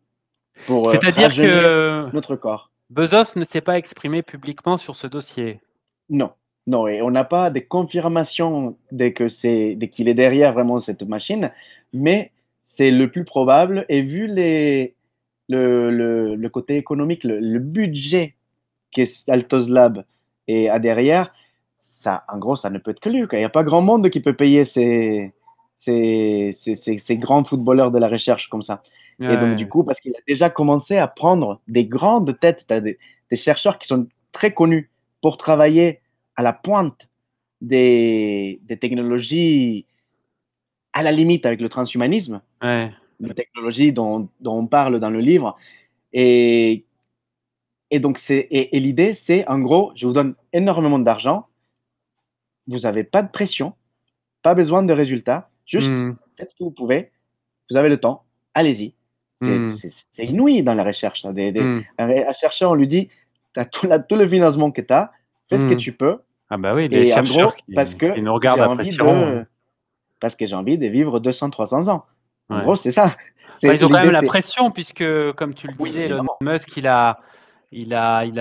C'est-à-dire que notre corps. Bezos ne s'est pas exprimé publiquement sur ce dossier. Non. Non, et on n'a pas de confirmation qu'il est derrière vraiment cette machine, mais c'est le plus probable. Et vu le côté économique, le budget qu'Altos Lab a derrière, ça, en gros, ça ne peut être que lui. Il n'y a pas grand monde qui peut payer ces grands footballeurs de la recherche comme ça. Ouais. Et donc, du coup, parce qu'il a déjà commencé à prendre des grandes têtes, des chercheurs qui sont très connus pour travailler à la pointe des technologies à la limite avec le transhumanisme, les technologies dont on parle dans le livre. Et donc, l'idée, c'est, en gros, je vous donne énormément d'argent, vous n'avez pas de pression, pas besoin de résultats, juste faites ce que vous pouvez, vous avez le temps, allez-y. C'est inouï dans la recherche. Un chercheur, on lui dit, tu as tout le financement que tu as, fais ce que tu peux. Ah bah oui, les chercheurs qui nous regardent à pression. Parce que j'ai envie de vivre 200, 300 ans. En gros, c'est ça. Enfin, ils ont quand même la pression, puisque, comme tu le disais, Elon Musk, il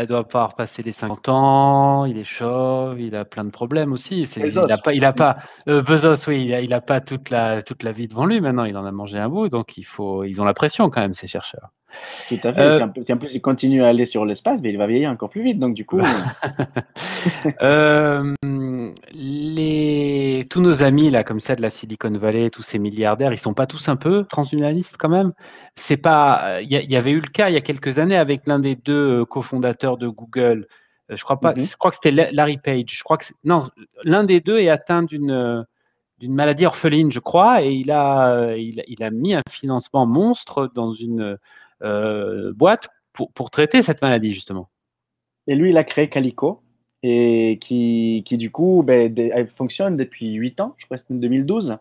doit pas repasser les 50 ans, il est chauve, il a plein de problèmes aussi. Il a pas Bezos, oui, il a pas toute la vie devant lui maintenant, il en a mangé un bout, donc ils ont la pression quand même, ces chercheurs. Tout à fait. Si en plus il continue à aller sur l'espace, il va vieillir encore plus vite, donc du coup. Tous nos amis là, comme ça, de la Silicon Valley, tous ces milliardaires, ils sont pas tous un peu transhumanistes quand même. C'est pas. Il y avait eu le cas il y a quelques années avec l'un des deux cofondateurs de Google. Je crois pas. Je crois que c'était Larry Page. Je crois que non, l'un des deux est atteint d'une maladie orpheline, je crois, et il a mis un financement monstre dans une boîte pour traiter cette maladie, justement. Et lui, il a créé Calico, et qui du coup, elle fonctionne depuis 8 ans, je crois que c'était en 2012.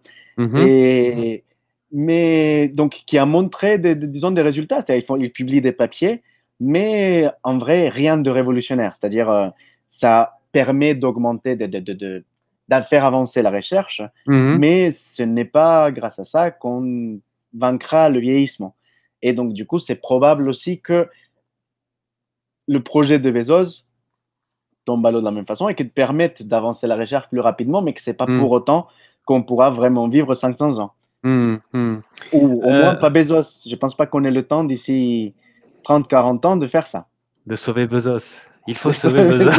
Mais donc, qui a montré, disons, des résultats. Il publie des papiers, mais en vrai, rien de révolutionnaire. C'est-à-dire, ça permet d'augmenter, de faire avancer la recherche, mais ce n'est pas grâce à ça qu'on vaincra le vieillissement. Et donc, du coup, c'est probable aussi que le projet de Bezos tombe à l'eau de la même façon et qu'il permette d'avancer la recherche plus rapidement, mais que ce n'est pas pour autant qu'on pourra vraiment vivre 500 ans. Ou au moins pas Bezos. Je ne pense pas qu'on ait le temps d'ici 30-40 ans de faire ça. De sauver Bezos. Il faut sauver Bezos.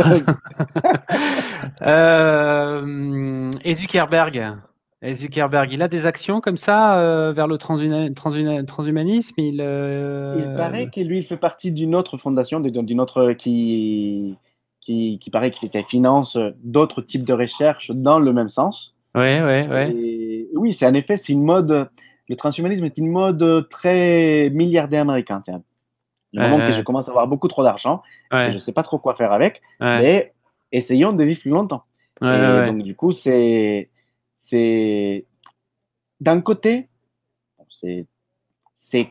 Et Zuckerberg, il a des actions comme ça vers le transhumanisme. Il paraît que lui, il fait partie d'une autre fondation, d'une autre qui paraît qu'il finance d'autres types de recherches dans le même sens. Ouais. Et oui, c'est en effet, c'est une mode. Le transhumanisme est une mode très milliardaire américain. Le moment que je commence à avoir beaucoup trop d'argent, et je ne sais pas trop quoi faire avec, mais essayons de vivre plus longtemps. Donc, du coup, c'est d'un côté, c'est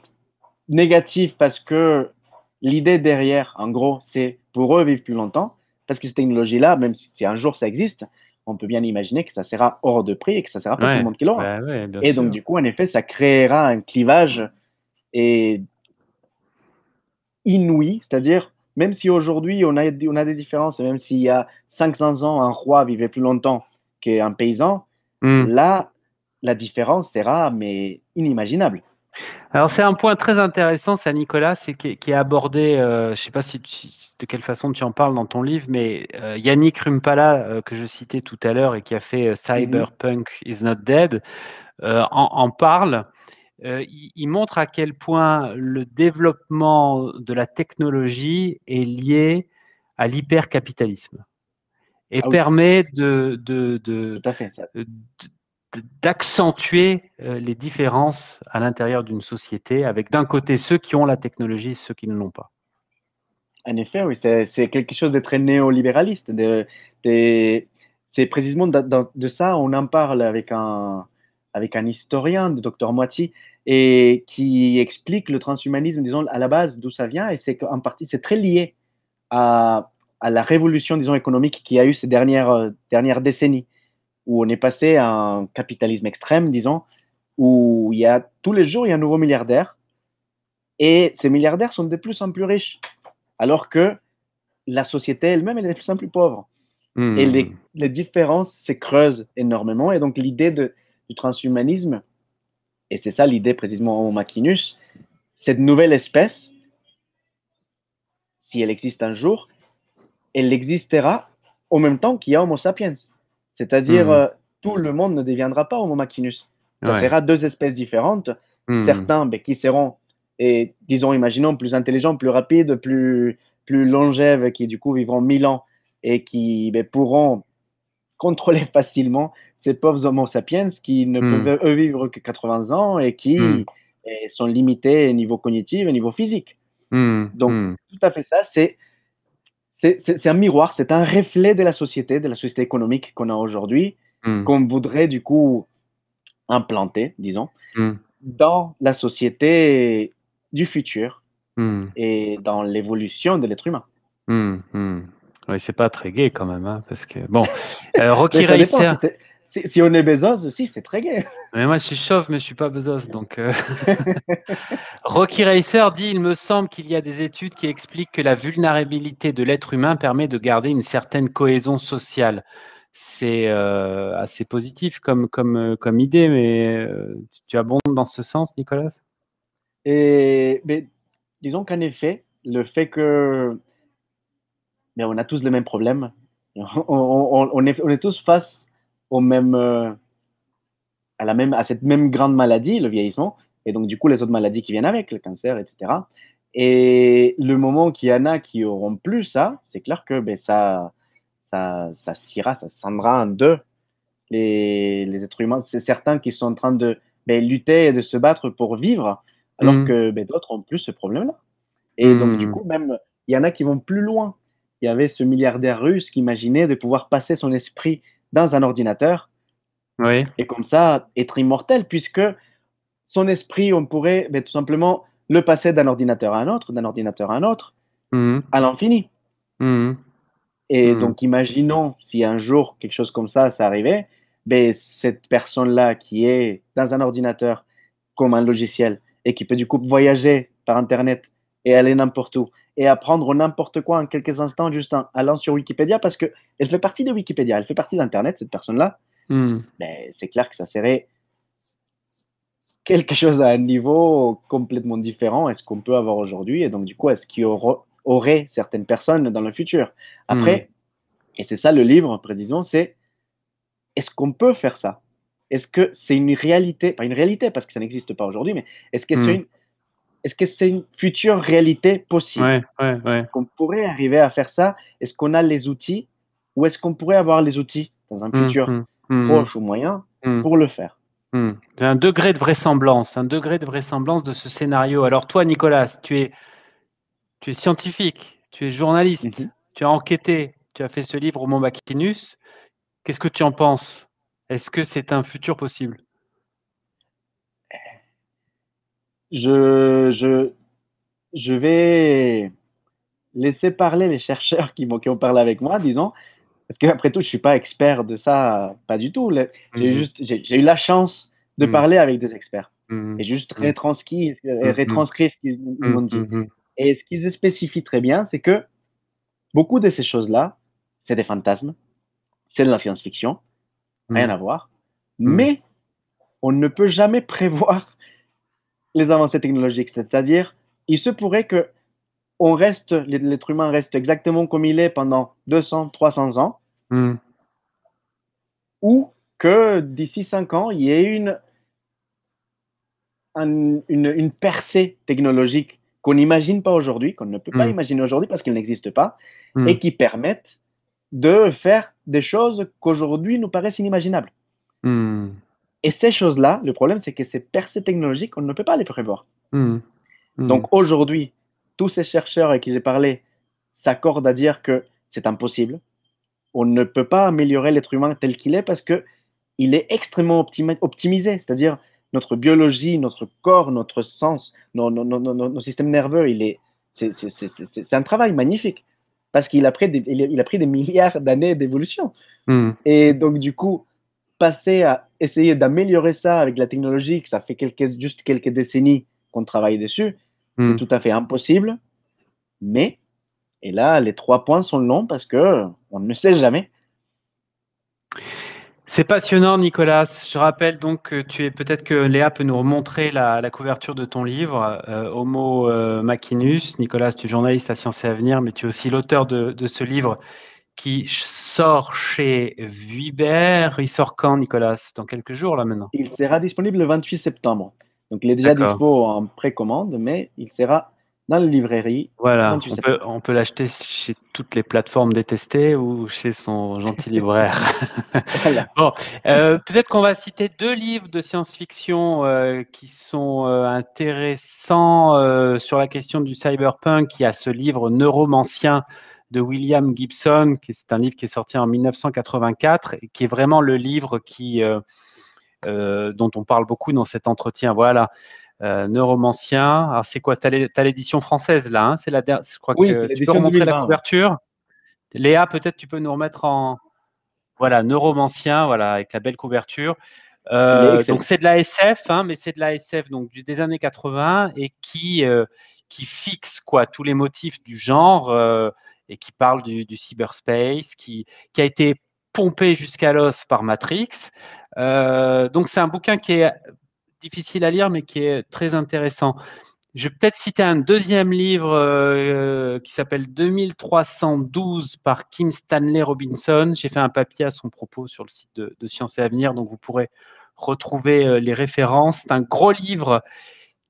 négatif parce que l'idée derrière, en gros, c'est pour eux vivre plus longtemps, parce que cette technologie-là, même si un jour ça existe, on peut bien imaginer que ça sera hors de prix et que ça ne sera pas tout le monde qui l'aura. Et donc, du coup, en effet, ça créera un clivage inouï, c'est-à-dire, même si aujourd'hui on a des différences, et même s'il y a 500 ans, un roi vivait plus longtemps qu'un paysan, là, la différence sera mais inimaginable. Alors, c'est un point très intéressant, ça, Nicolas, c'est qui est abordé, je ne sais pas de quelle façon tu en parles dans ton livre, mais Yannick Rumpala, que je citais tout à l'heure et qui a fait Cyberpunk is not dead, en parle. Il montre à quel point le développement de la technologie est lié à l'hypercapitalisme et permet d'accentuer les différences à l'intérieur d'une société, avec d'un côté ceux qui ont la technologie et ceux qui ne l'ont pas. En effet, oui, c'est quelque chose de très néolibéraliste. C'est précisément de ça, on en parle avec un historien, le docteur Moiti, et qui explique le transhumanisme, disons, à la base, d'où ça vient, et c'est qu'en partie, c'est très lié à la révolution, disons, économique qu'il y a eu ces dernières décennies, où on est passé à un capitalisme extrême, disons, où tous les jours, il y a un nouveau milliardaire, et ces milliardaires sont de plus en plus riches, alors que la société elle-même, elle est de plus en plus pauvre. Et les différences se creusent énormément, et donc l'idée du transhumanisme, et c'est ça l'idée précisément Homo machinus, cette nouvelle espèce, si elle existe un jour, elle existera au même temps qu'il y a Homo sapiens. C'est-à-dire, tout le monde ne deviendra pas Homo machinus. Ça sera deux espèces différentes. Certains qui seront, et disons, imaginons, plus intelligents, plus rapides, plus longèves, qui du coup vivront 1000 ans et qui pourront contrôler facilement ces pauvres Homo sapiens qui ne peuvent eux vivre que 80 ans et qui sont limités au niveau cognitif et au niveau physique. Donc, tout à fait ça, c'est un miroir, c'est un reflet de la société économique qu'on a aujourd'hui, qu'on voudrait du coup implanter, disons, dans la société du futur et dans l'évolution de l'être humain. Oui, c'est pas très gai quand même, hein, parce que bon, Rocky Racer. Si on est Bezos aussi, c'est très gai. Mais moi, je suis chauve, mais je suis pas Bezos, donc. Rocky Racer dit: il me semble qu'il y a des études qui expliquent que la vulnérabilité de l'être humain permet de garder une certaine cohésion sociale. C'est assez positif comme idée, mais tu abondes dans ce sens, Nicolas? Mais disons qu'en effet, le fait que on a tous les mêmes problèmes, on est tous face au même, à cette même grande maladie, le vieillissement, et donc du coup les autres maladies qui viennent avec, le cancer, etc. Et le moment qu'il y en a qui auront plus ça, c'est clair que ça scindra en deux les êtres humains. C'est certains qui sont en train de lutter et de se battre pour vivre, alors que d'autres ont plus ce problème-là. Et donc, du coup, même, il y en a qui vont plus loin. Il y avait ce milliardaire russe qui imaginait de pouvoir passer son esprit dans un ordinateur Oui. et comme ça être immortel, puisque son esprit, on pourrait tout simplement le passer d'un ordinateur à un autre, d'un ordinateur à un autre, à l'infini. Et donc, imaginons si un jour quelque chose comme ça arrivait, cette personne-là qui est dans un ordinateur comme un logiciel et qui peut du coup voyager par Internet et aller n'importe où et apprendre n'importe quoi en quelques instants juste en allant sur Wikipédia parce qu'elle fait partie de Wikipédia, elle fait partie d'Internet, cette personne-là, c'est clair que ça serait quelque chose à un niveau complètement différent à ce qu'on peut avoir aujourd'hui. Et donc, du coup, est-ce qu'il y aurait certaines personnes dans le futur? Après, et c'est ça le livre, précisément, c'est est-ce qu'on peut faire ça? Est-ce que c'est une réalité? Pas une réalité parce que ça n'existe pas aujourd'hui, mais est-ce que c'est une future réalité possible? Qu'on pourrait arriver à faire ça? Est-ce qu'on a les outils? Ou est-ce qu'on pourrait avoir les outils dans un futur proche ou moyen pour le faire? Un degré de vraisemblance de ce scénario. Alors toi, Nicolas, tu es scientifique, tu es journaliste, tu as enquêté, tu as fait ce livre au Mont Mackinus. Qu'est-ce que tu en penses? Est-ce que c'est un futur possible? Je vais laisser parler les chercheurs qui ont parlé avec moi, disons, parce qu'après tout, je ne suis pas expert de ça, pas du tout. J'ai eu la chance de parler avec des experts et juste retranscrire ce qu'ils m'ont dit. Et ce qu'ils spécifient très bien, c'est que beaucoup de ces choses-là, c'est des fantasmes, c'est de la science-fiction, rien à voir, mais on ne peut jamais prévoir les avancées technologiques. C'est-à-dire, il se pourrait que l'être humain reste exactement comme il est pendant 200, 300 ans, ou que d'ici 5 ans, il y ait une percée technologique qu'on n'imagine pas aujourd'hui, qu'on ne peut pas imaginer aujourd'hui parce qu'elle n'existe pas, et qui permettent de faire des choses qu'aujourd'hui nous paraissent inimaginables. Et ces choses-là, le problème, c'est que ces percées technologiques, on ne peut pas les prévoir. Donc aujourd'hui, tous ces chercheurs avec qui j'ai parlé s'accordent à dire que c'est impossible. On ne peut pas améliorer l'être humain tel qu'il est parce qu'il est extrêmement optimisé. C'est-à-dire, notre biologie, notre corps, notre sens, nos systèmes nerveux, c'est un travail magnifique parce qu'il a pris des milliards d'années d'évolution. Et donc, du coup, passer à essayer d'améliorer ça avec la technologie, que ça fait juste quelques décennies qu'on travaille dessus, c'est tout à fait impossible. Mais, et là, les 3 points sont longs parce qu'on ne sait jamais. C'est passionnant, Nicolas. Je rappelle donc que peut-être que Léa peut nous remontrer la couverture de ton livre, Homo Machinus. Nicolas, tu es journaliste à Sciences et Avenir, mais tu es aussi l'auteur de ce livre qui sort chez Vuibert. Il sort quand, Nicolas? Dans quelques jours, là, maintenant? Il sera disponible le 28 septembre. Donc, il est déjà dispo en précommande, mais il sera dans les librairies. Voilà, on peut l'acheter chez toutes les plateformes détestées ou chez son gentil libraire. Voilà. Bon, peut-être qu'on va citer 2 livres de science-fiction qui sont intéressants sur la question du cyberpunk. Il y a ce livre Neuromancien de William Gibson, c'est un livre qui est sorti en 1984 et qui est vraiment le livre dont on parle beaucoup dans cet entretien. Voilà. Neuromancien. Alors, c'est quoi? Tu as l'édition française, là. Hein, je crois que tu peux remontrer 2020, la couverture. Léa, peut-être tu peux nous remettre en. Voilà, Neuromancien, voilà, avec la belle couverture. Donc, c'est de la SF, hein, mais c'est de la SF donc, des années 80 et qui fixe quoi, tous les motifs du genre et qui parle du cyberspace, qui a été pompé jusqu'à l'os par Matrix. Donc, c'est un bouquin qui est difficile à lire, mais qui est très intéressant. Je vais peut-être citer un deuxième livre qui s'appelle 2312 par Kim Stanley Robinson. J'ai fait un papier à son propos sur le site de Sciences et Avenir, donc vous pourrez retrouver les références. C'est un gros livre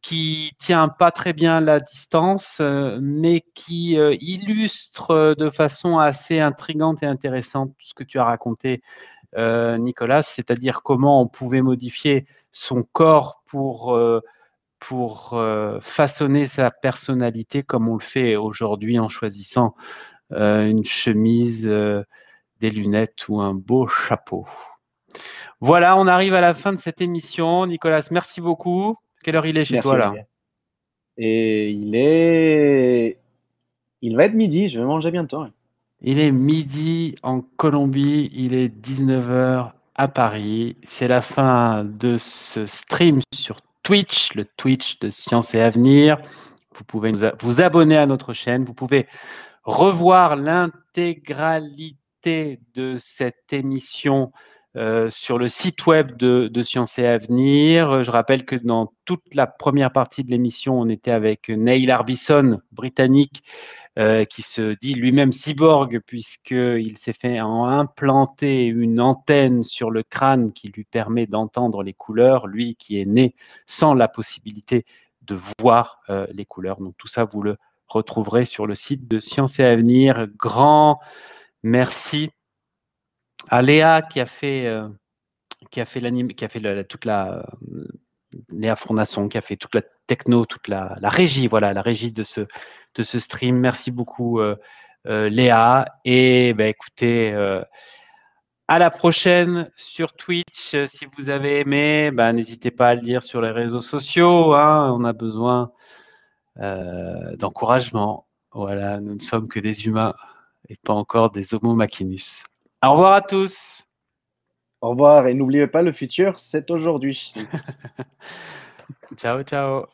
qui tient pas très bien la distance, mais qui illustre de façon assez intrigante et intéressante tout ce que tu as raconté, Nicolas, c'est-à-dire comment on pouvait modifier son corps pour pour façonner sa personnalité comme on le fait aujourd'hui en choisissant une chemise, des lunettes ou un beau chapeau. Voilà, on arrive à la fin de cette émission. Nicolas, merci beaucoup. Quelle heure il est chez toi là? Et il va être midi, je vais manger bientôt. Il est midi en Colombie, il est 19h à Paris. C'est la fin de ce stream sur Twitch, le Twitch de Science et Avenir. Vous pouvez vous abonner à notre chaîne. Vous pouvez revoir l'intégralité de cette émission sur le site web de Science et Avenir. Je rappelle que dans toute la première partie de l'émission, on était avec Neil Harbisson, britannique, qui se dit lui-même cyborg puisqu'il s'est fait implanter une antenne sur le crâne qui lui permet d'entendre les couleurs, lui qui est né sans la possibilité de voir les couleurs. Donc tout ça, vous le retrouverez sur le site de Science et Avenir. Grand merci à Léa qui a fait toute la Léa Fournasson qui a fait toute la techno, toute la régie, voilà, la régie de ce stream. Merci beaucoup Léa. Et écoutez, à la prochaine sur Twitch. Si vous avez aimé, n'hésitez pas à le dire sur les réseaux sociaux. Hein, on a besoin d'encouragement. Voilà, nous ne sommes que des humains et pas encore des homo machinus. Au revoir à tous. Au revoir et n'oubliez pas, le futur, c'est aujourd'hui. Ciao, ciao.